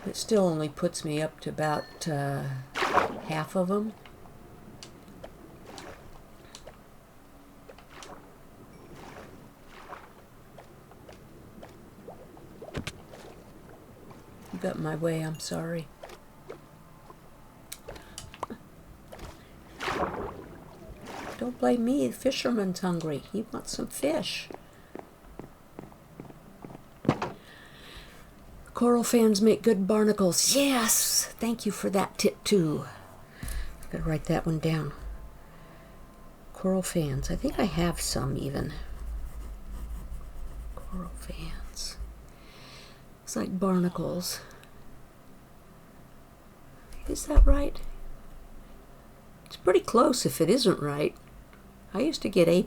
It still only puts me up to about half of them. You got in my way, I'm sorry. Don't blame me, the fisherman's hungry. He wants some fish. Coral fans make good barnacles. Yes! Thank you for that tip, too. I've got to write that one down. Coral fans. I think I have some, even. Coral fans. It's like barnacles. Is that right? It's pretty close if it isn't right. I used to get A+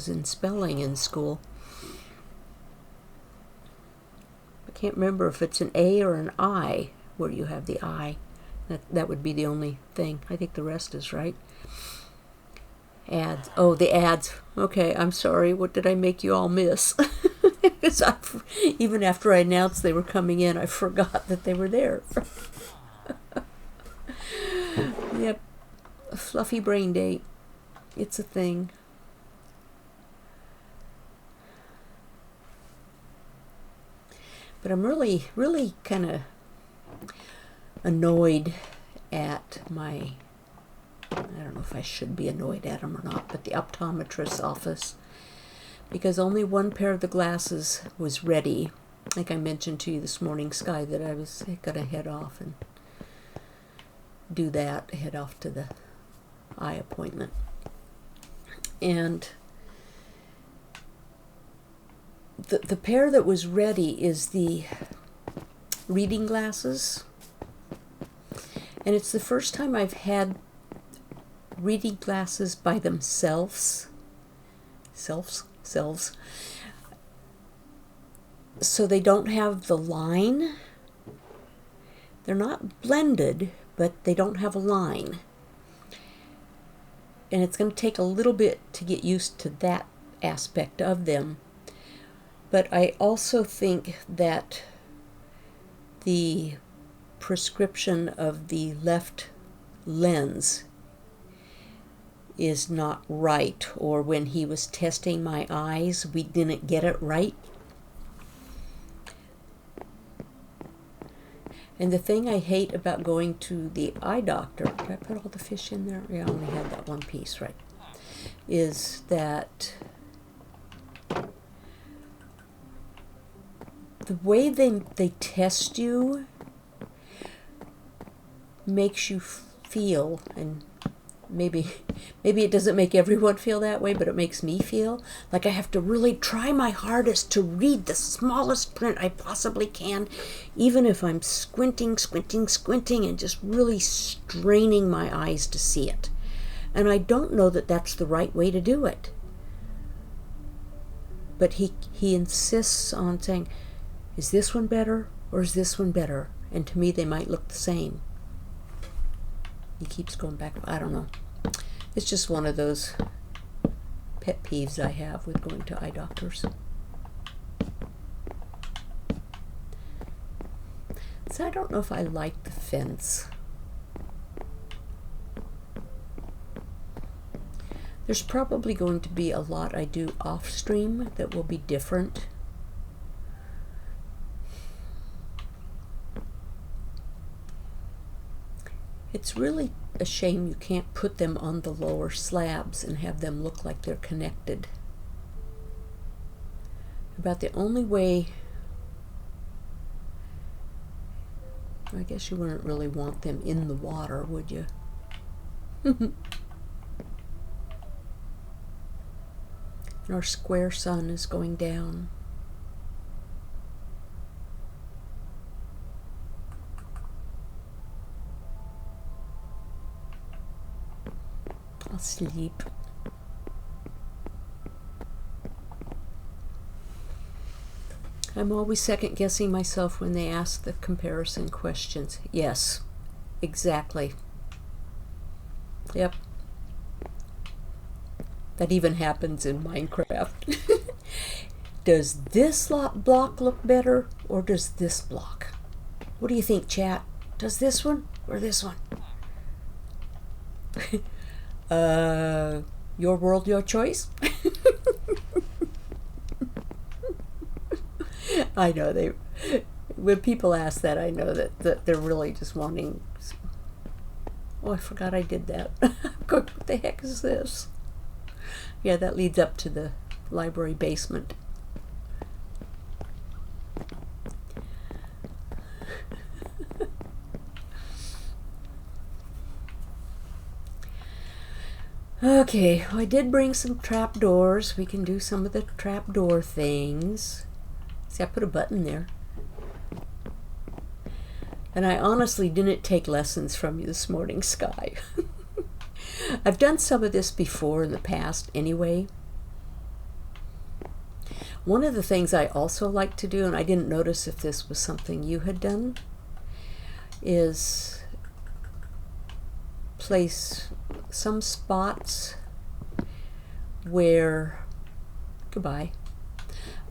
in spelling in school. I can't remember if it's an A or an I where you have the I. That would be the only thing. I think the rest is right. Ads. Oh, the ads. Okay, I'm sorry. What did I make you all miss? Even after I announced they were coming in, I forgot that they were there. Yep. A fluffy brain date. It's a thing. But I'm really, really kind of annoyed at my, I don't know if I should be annoyed at him or not, but the optometrist's office. Because only one pair of the glasses was ready. Like I mentioned to you this morning, Sky, that I was going to head off and do that, head off to the eye appointment. And the pair that was ready is the reading glasses. And it's the first time I've had reading glasses by themselves. Selves. So they don't have the line. They're not blended, but they don't have a line. And it's going to take a little bit to get used to that aspect of them. But I also think that the prescription of the left lens is not right, or when he was testing my eyes, we didn't get it right. And the thing I hate about going to the eye doctor, did I put all the fish in there? Yeah, I only had that one piece, right? Is that the way they test you makes you feel, and maybe it doesn't make everyone feel that way, but it makes me feel like I have to really try my hardest to read the smallest print I possibly can, even if I'm squinting and just really straining my eyes to see it. And I don't know that that's the right way to do it. But he insists on saying, is this one better or is this one better? And to me they might look the same. He keeps going back. I don't know. It's just one of those pet peeves I have with going to eye doctors. So I don't know if I like the fence. There's probably going to be a lot I do off stream that will be different. It's really a shame you can't put them on the lower slabs and have them look like they're connected. About the only way, I guess you wouldn't really want them in the water, would you? And our square sun is going down. I'll sleep. I'm always second guessing myself when they ask the comparison questions. Yes, exactly. Yep. That even happens in Minecraft. Does this block look better or does this block? What do you think, chat? Does this one or this one? Your world, your choice. I know when people ask that, I know that they're really just wanting. Oh, I forgot I did that. What the heck is this? Yeah, that leads up to the library basement. Okay, I did bring some trapdoors. We can do some of the trapdoor things. See, I put a button there. And I honestly didn't take lessons from you this morning, Sky. I've done some of this before in the past anyway. One of the things I also like to do, and I didn't notice if this was something you had done, is place some spots where, goodbye,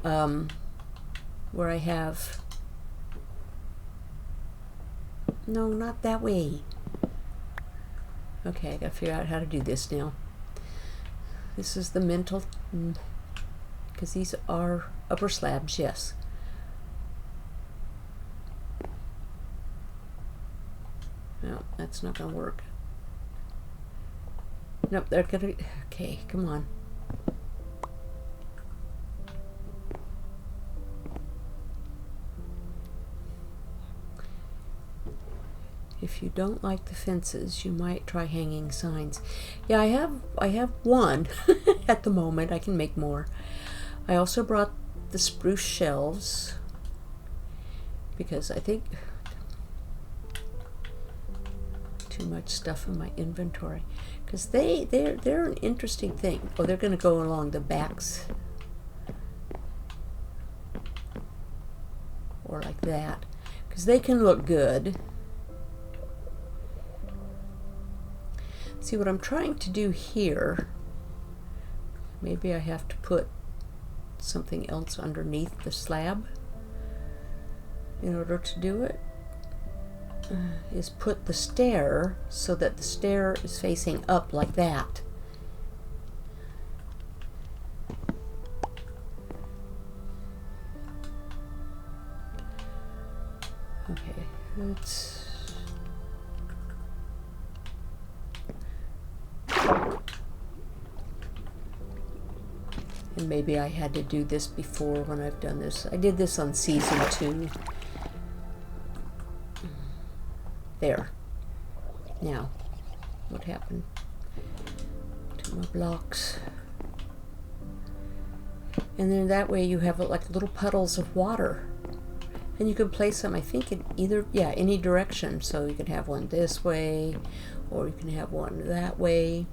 where I have, no, not that way. Okay, I gotta figure out how to do this now. This is the mental, because these are upper slabs, yes. No, that's not gonna work. Nope, they're gonna, okay, come on. If you don't like the fences, you might try hanging signs. Yeah, I have one at the moment. I can make more. I also brought the spruce shelves because I think too much stuff in my inventory. Because they're an interesting thing. Oh, they're going to go along the backs. Or like that. Because they can look good. See, what I'm trying to do here, maybe I have to put something else underneath the slab in order to do it, is put the stair so that the stair is facing up like that. Okay, let's... And maybe I had to do this before when I've done this. I did this on season 2. There. Now, what happened? Two more blocks. And then that way you have like little puddles of water. And you can place them, I think, in either, yeah, any direction. So you can have one this way, or you can have one that way.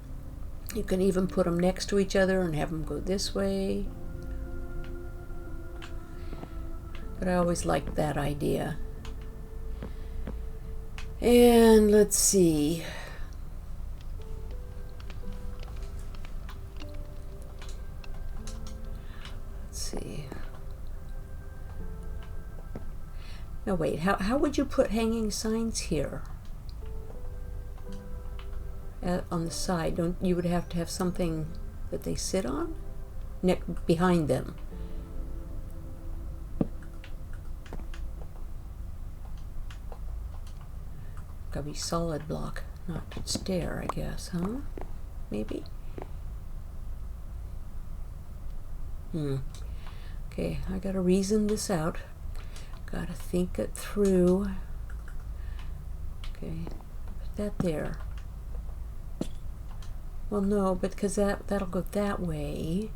You can even put them next to each other and have them go this way. But I always liked that idea. And let's see. No, wait, how would you put hanging signs here? On the side, you would have to have something that they sit on? Behind them. Gotta be solid block, not stair, I guess, huh? Maybe? Okay, I gotta reason this out. Gotta think it through. Okay, put that there. Well, no, because that'll go that way.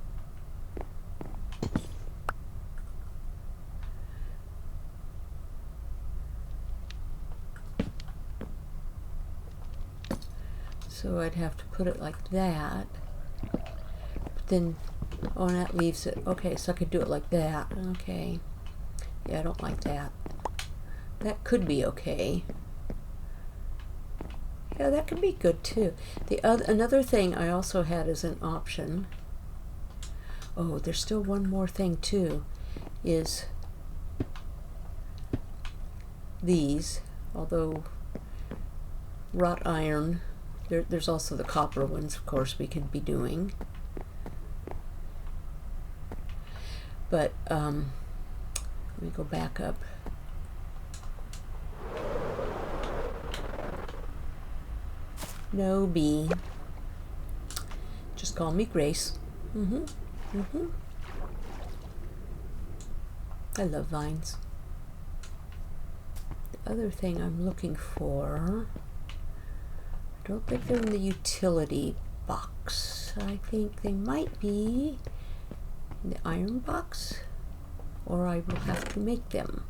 So I'd have to put it like that. But then, oh, and that leaves it. Okay, so I could do it like that. Okay. Yeah, I don't like that. That could be okay. Yeah, that could be good too. Another thing I also had as an option. Oh, there's still one more thing too. Is these, although wrought iron. There's also the copper ones, of course, we could be doing. But let me go back up. No B. Just call me Grace. I love vines. The other thing I'm looking for, I don't think they're in the utility box. I think they might be in the iron box, or I will have to make them.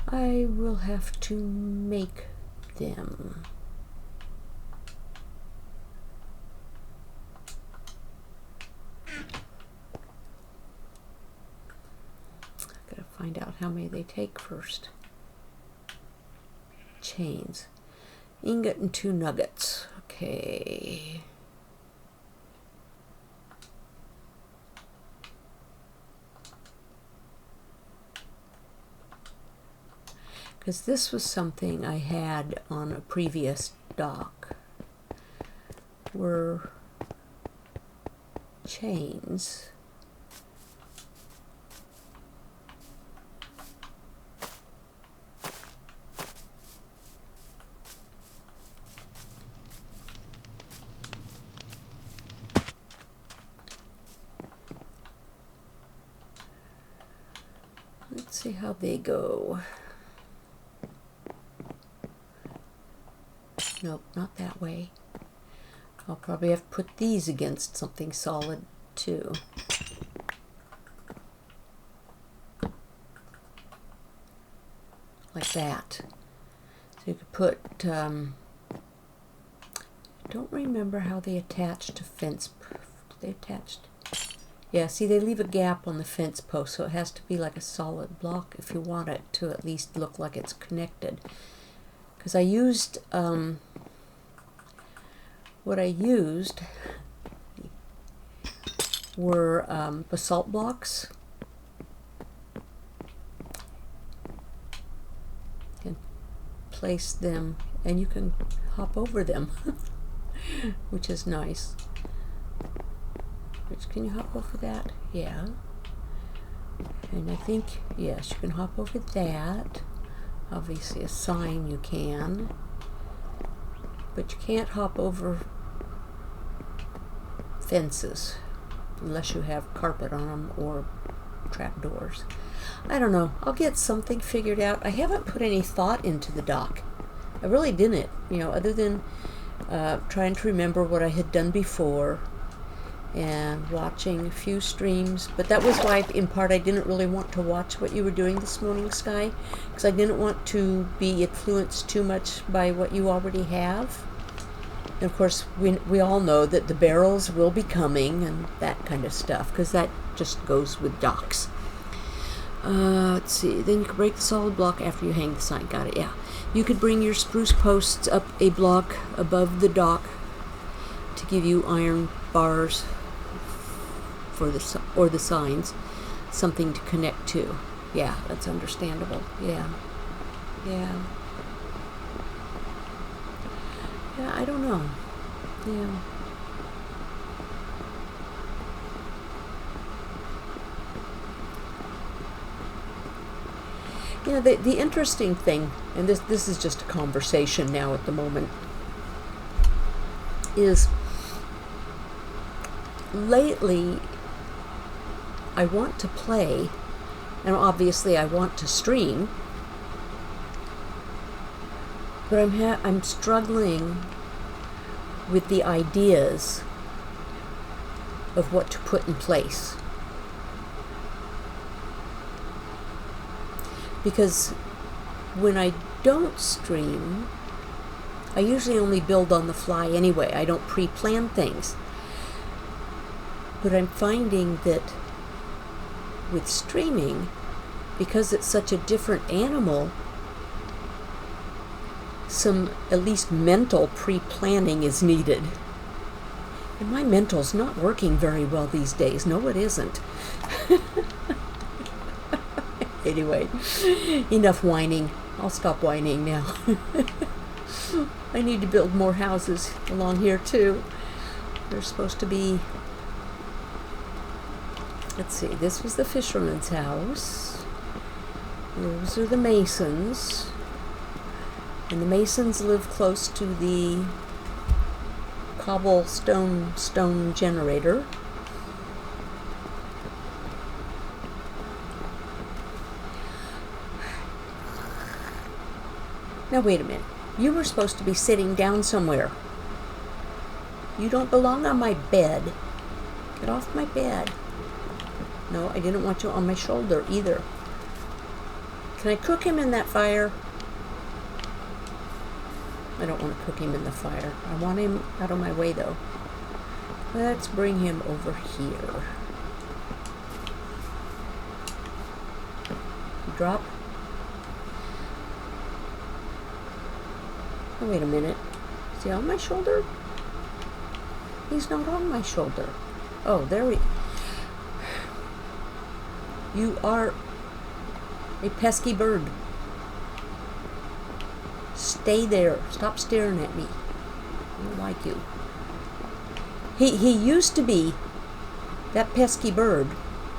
I will have to make them. Gotta find out how many they take first. Chains. Ingot and 2 nuggets. Okay. Because this was something I had on a previous dock, were chains. Let's see how they go. Nope, not that way. I'll probably have to put these against something solid too. Like that. So you could put, I don't remember how they attach to fence. They attached. Yeah, see, they leave a gap on the fence post, so it has to be like a solid block if you want it to at least look like it's connected. Because I used, what I used were basalt blocks. And place them, and you can hop over them, which is nice. Can you hop over that? Yeah. And I think, yes, you can hop over that. Obviously a sign you can. But you can't hop over fences unless you have carpet on them or trapdoors. I don't know. I'll get something figured out. I haven't put any thought into the dock. I really didn't, you know, other than trying to remember what I had done before, and watching a few streams. But that was why, in part, I didn't really want to watch what you were doing this morning, Sky, because I didn't want to be influenced too much by what you already have. And of course, we all know that the barrels will be coming and that kind of stuff, because that just goes with docks. Let's see. Then you can break the solid block after you hang the sign. Got it, yeah. You could bring your spruce posts up a block above the dock to give you iron bars for the signs, something to connect to. Yeah, that's understandable. Yeah. Yeah, I don't know. Yeah. Yeah, the interesting thing, and this is just a conversation now at the moment, is lately I want to play, and obviously I want to stream, but I'm struggling with the ideas of what to put in place. Because when I don't stream, I usually only build on the fly anyway. I don't pre-plan things. But I'm finding that with streaming, because it's such a different animal, some at least mental pre-planning is needed. And my mental's not working very well these days. No, it isn't. Anyway, enough whining. I'll stop whining now. I need to build more houses along here too. There's supposed to be, let's see, this was the fisherman's house. Those are the masons. And the masons live close to the cobblestone stone generator. Now wait a minute. You were supposed to be sitting down somewhere. You don't belong on my bed. Get off my bed. No, I didn't want you on my shoulder either. Can I cook him in that fire? I don't want to cook him in the fire. I want him out of my way though. Let's bring him over here. Drop. Oh, wait a minute. Is he on my shoulder? He's not on my shoulder. Oh, there we... You are a pesky bird. Stay there. Stop staring at me. I don't like you. He used to be that pesky bird.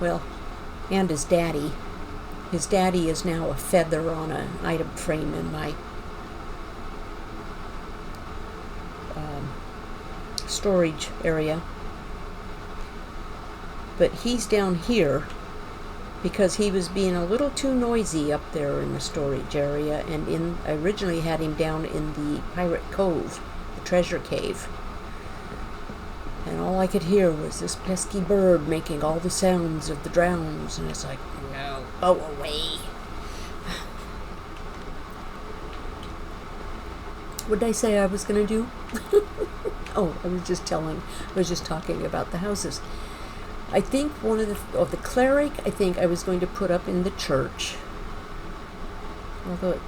Well, and his daddy. His daddy is now a feather on an item frame in my storage area. But he's down here because he was being a little too noisy up there in the storage area, and I originally had him down in the Pirate Cove, the treasure cave. And all I could hear was this pesky bird making all the sounds of the drowns, and it's like, no, go away. What did I say I was going to do? Oh, I was just talking about the houses. I think one of the cleric, I think I was going to put up in the church. Although it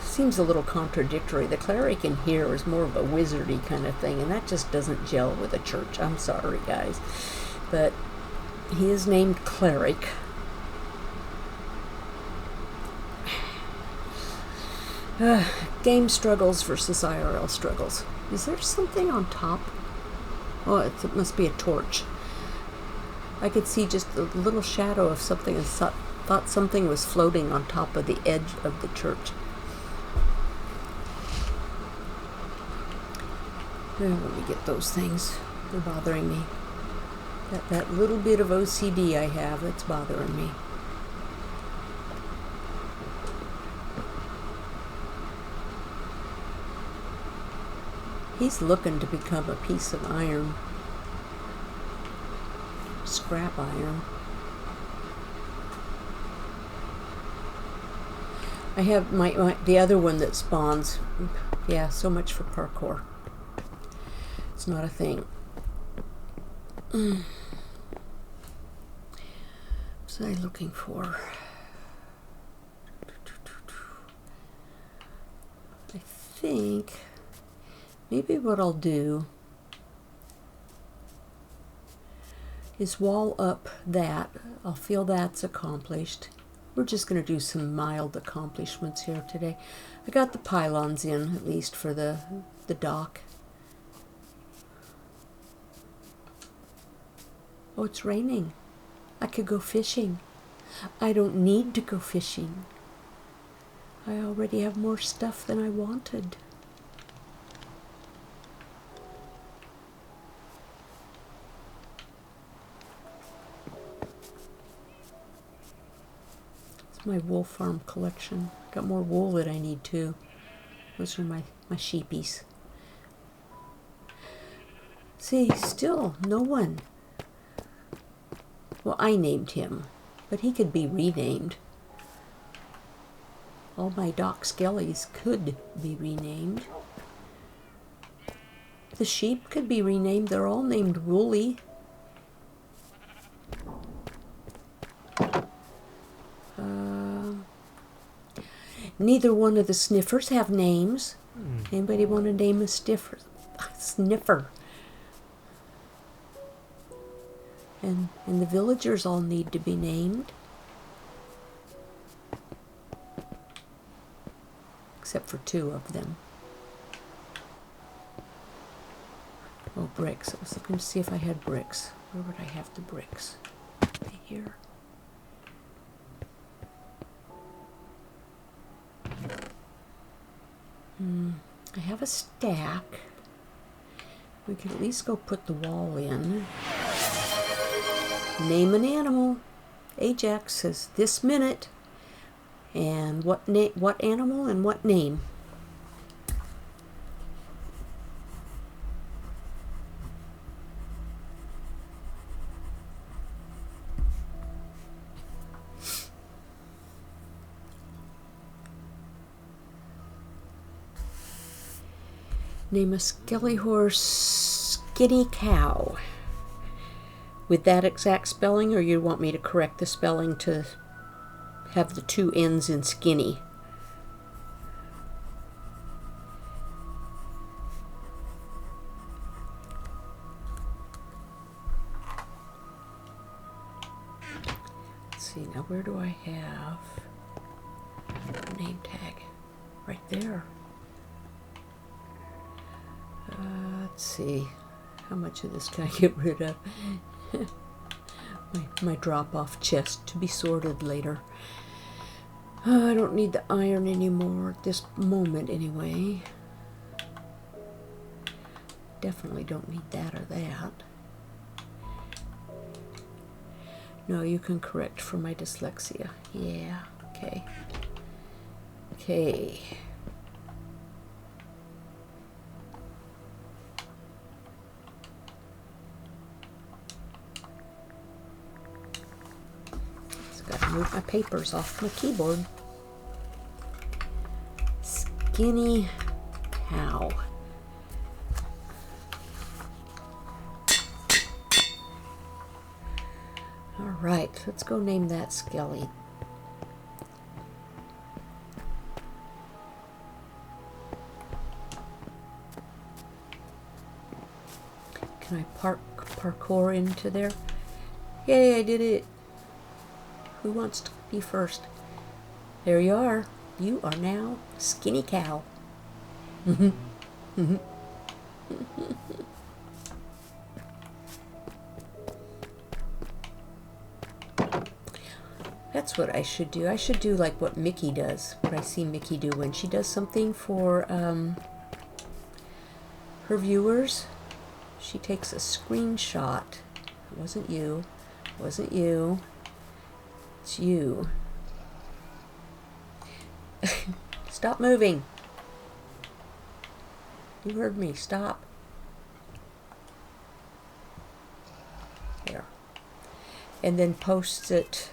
seems a little contradictory. The cleric in here is more of a wizardy kind of thing, and that just doesn't gel with a church. I'm sorry, guys. But he is named cleric. Game struggles versus IRL struggles. Is there something on top? Oh, it must be a torch. I could see just a little shadow of something and thought something was floating on top of the edge of the church. Let me get those things. They're bothering me. That little bit of OCD I have, that's bothering me. He's looking to become a piece of iron. Scrap iron. I have the other one that spawns. Yeah, so much for parkour. It's not a thing. What was I looking for? I think maybe what I'll do is wall up that. I'll feel that's accomplished. We're just going to do some mild accomplishments here today. I got the pylons in, at least for the dock. Oh, it's raining. I could go fishing. I don't need to go fishing. I already have more stuff than I wanted. It's my wool farm collection. Got more wool that I need too. Those are my sheepies. See, still no one. Well, I named him, but he could be renamed. All my Doc Skellies could be renamed. The sheep could be renamed. They're all named Woolly. Neither one of the sniffers have names. Anybody want to name a sniffer? And the villagers all need to be named. Except for 2 of them. Oh, bricks. I was looking to see if I had bricks. Where would I have the bricks? Right here. I have a stack. We could at least go put the wall in. Name an animal. Ajax says this minute. And what animal and what name? Name a skelly horse, skinny cow. With that exact spelling, or you want me to correct the spelling to have the 2 N's in skinny? Let's see, now where do I have a name tag? Right there. Let's see, how much of this can I get rid of? my drop-off chest to be sorted later. I don't need the iron anymore at this moment anyway. Definitely don't need that or that. No, you can correct for my dyslexia. Yeah, okay. Okay. Gotta move my papers off my keyboard. Skinny cow. Alright, let's go name that Skelly. Can I parkour into there? Yay, I did it! Who wants to be first? There you are. You are now Skinny Cow. That's what I should do. I should do like what Mickey does. What I see Mickey do when she does something for her viewers. She takes a screenshot. It wasn't you. It wasn't you. It's you. Stop moving. You heard me. Stop. There. And then posts it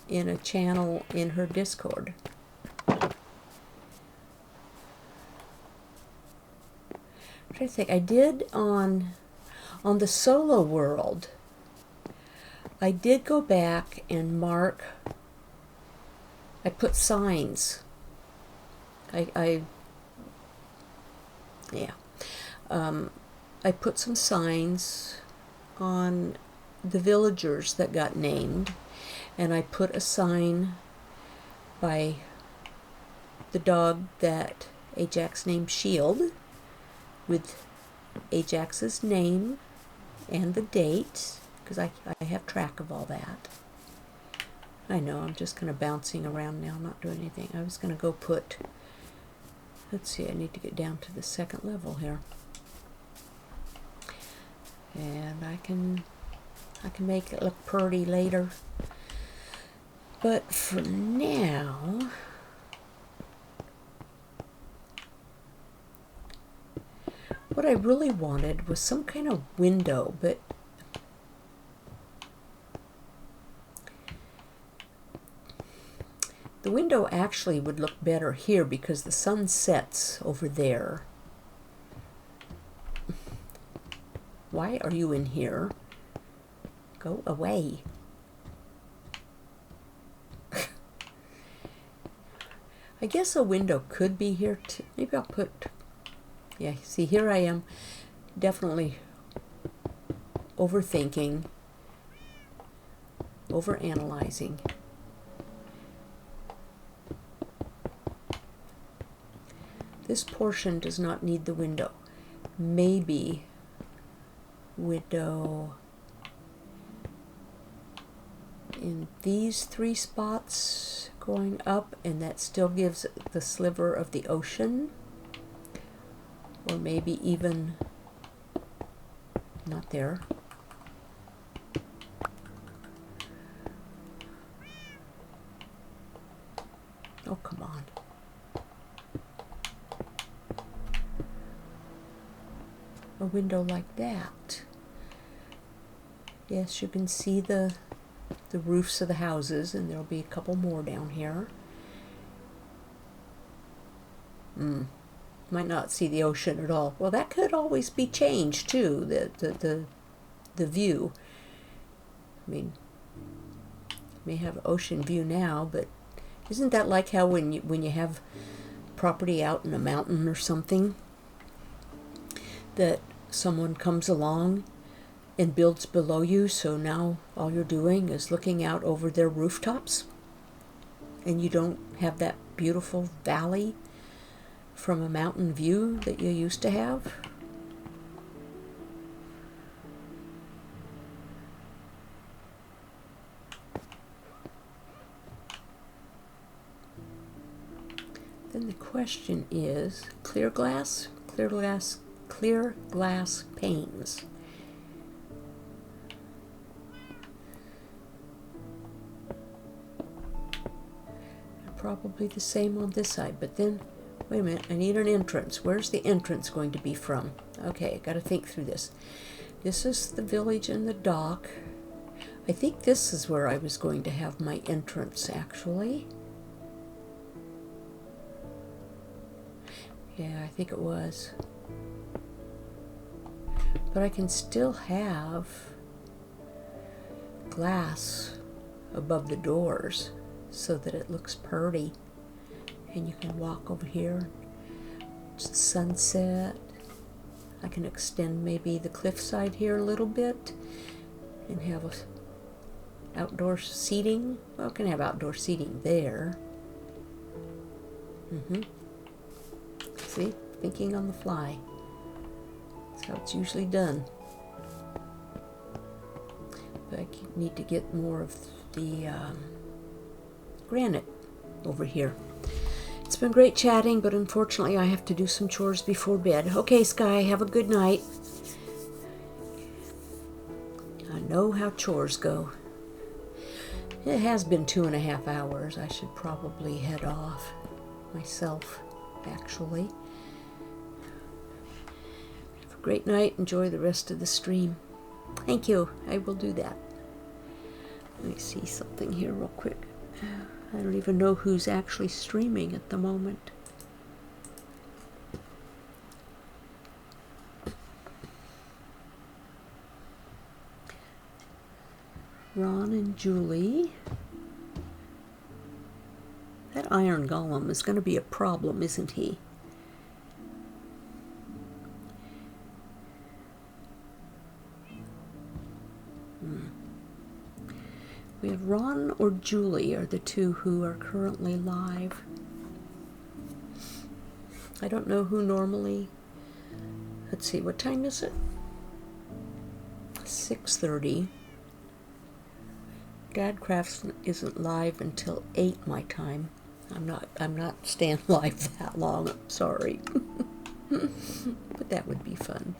in a channel in her Discord. I'm trying to think. I did on the solo world. I did go back and mark. I put signs. I put some signs on the villagers that got named, and I put a sign by the dog that Ajax named Shield with Ajax's name and the date, because I have track of all that. I know, I'm just kind of bouncing around now, I'm not doing anything. I was going to go put, let's see, I need to get down to the second level here. And I can make it look pretty later. But for now, what I really wanted was some kind of window, but the window actually would look better here because the sun sets over there. Why are you in here? Go away. I guess a window could be here too. Maybe I'll put, yeah, see, here I am, definitely overthinking, overanalyzing. This portion does not need the window. Maybe window in these 3 spots going up, and that still gives the sliver of the ocean, or maybe even not there. Oh, come on. A window like that. Yes, you can see the roofs of the houses, and there'll be a couple more down here. Might not see the ocean at all. Well, that could always be changed too, the view. I mean, you may have ocean view now, but isn't that like how when you have property out in a mountain or something, that someone comes along and builds below you, so now all you're doing is looking out over their rooftops, and you don't have that beautiful valley from a mountain view that you used to have? Then the question is, clear glass panes. Probably the same on this side, but then, wait a minute, I need an entrance. Where's the entrance going to be from? Okay, I gotta think through this. This is the village and the dock. I think this is where I was going to have my entrance, actually. Yeah, I think it was. But I can still have glass above the doors so that it looks pretty. And you can walk over here, sunset. I can extend maybe the cliffside here a little bit and have outdoor seating. Well, I can have outdoor seating there. See, thinking on the fly. That's how it's usually done. But I need to get more of the granite over here. It's been great chatting, but unfortunately I have to do some chores before bed. Okay, Sky, have a good night. I know how chores go. It has been 2.5 hours. I should probably head off myself, actually. great night. Enjoy the rest of the stream. Thank you. I will do that. Let me see something here real quick. I don't even know who's actually streaming at the moment. Ron and Julie. That iron golem is going to be a problem, isn't he? We have Ron or Julie are the two who are currently live. I don't know who normally. Let's see, what time is it? 6:30. Dad Crafts isn't live until 8 my time. I'm not staying live that long. I'm sorry. But that would be fun.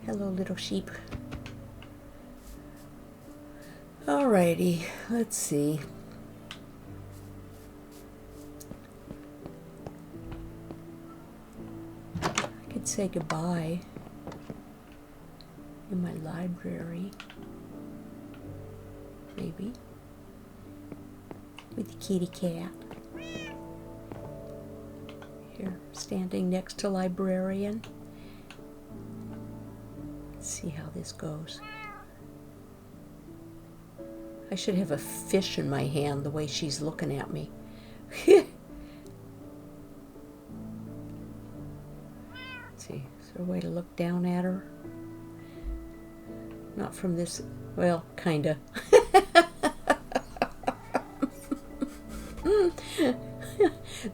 Hello, little sheep. Alrighty, let's see. I could say goodbye in my library, maybe, with the kitty cat. Here, standing next to librarian. See how this goes. I should have a fish in my hand the way she's looking at me. Let's see, is there a way to look down at her? Not from this, well, kinda.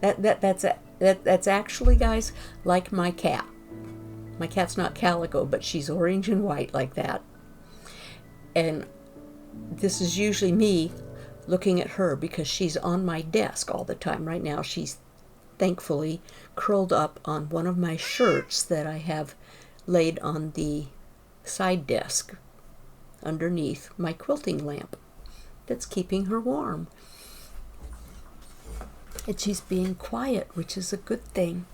That's actually, guys, like my cat. My cat's not calico, but she's orange and white like that. And this is usually me looking at her because she's on my desk all the time. Right now, she's thankfully curled up on one of my shirts that I have laid on the side desk underneath my quilting lamp that's keeping her warm. And she's being quiet, which is a good thing.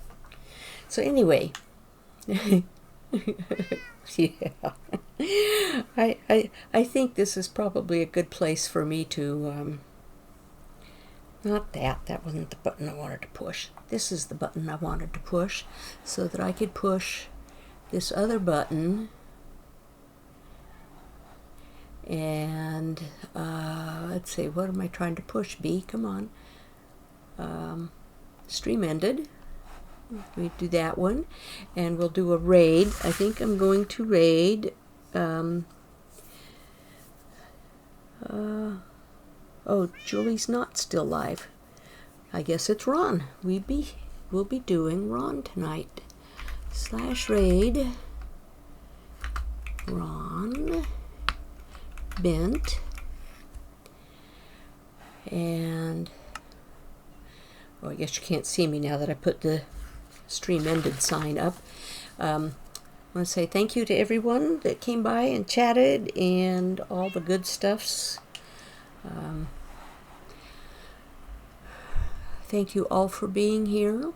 So anyway, yeah, I think this is probably a good place for me to, not that wasn't the button I wanted to push. This is the button I wanted to push so that I could push this other button and, let's see, what am I trying to push, B? Come on. Stream ended. We do that one, and we'll do a raid. I think I'm going to raid. Oh, Julie's not still live. I guess it's Ron. We'll be doing Ron tonight. /raid Ron Bent and I guess you can't see me now that I put the stream ended sign up. I want to say thank you to everyone that came by and chatted and all the good stuffs. Thank you all for being here.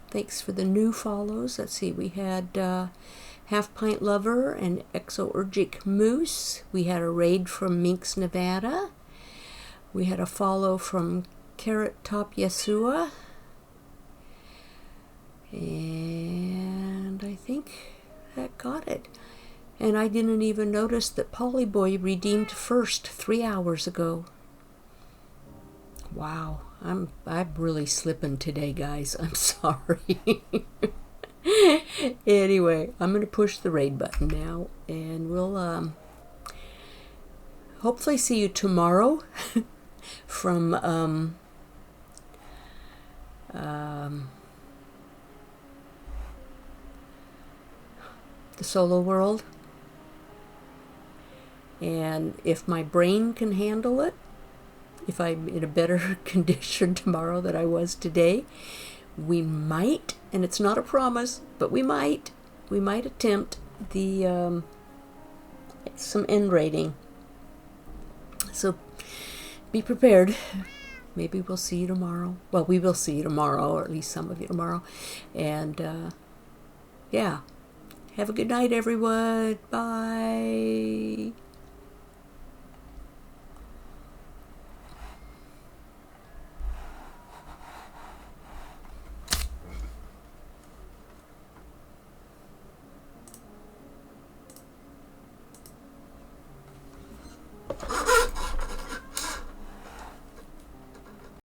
Thanks for the new follows. Let's see, we had Half Pint Lover and Exourgic Moose. We had a raid from Minx, Nevada. We had a follow from Carrot Top Yesua. And I think that got it. And I didn't even notice that Polyboy redeemed first 3 hours ago. Wow, I'm really slipping today, guys. I'm sorry. Anyway, I'm going to push the raid button now, and we'll hopefully see you tomorrow from the solo world. And if my brain can handle it, if I'm in a better condition tomorrow than I was today, we might, and it's not a promise, but we might attempt the some end rating. So be prepared. Maybe we'll see you tomorrow. Well, we will see you tomorrow, or at least some of you tomorrow. And yeah, have a good night, everyone. Bye.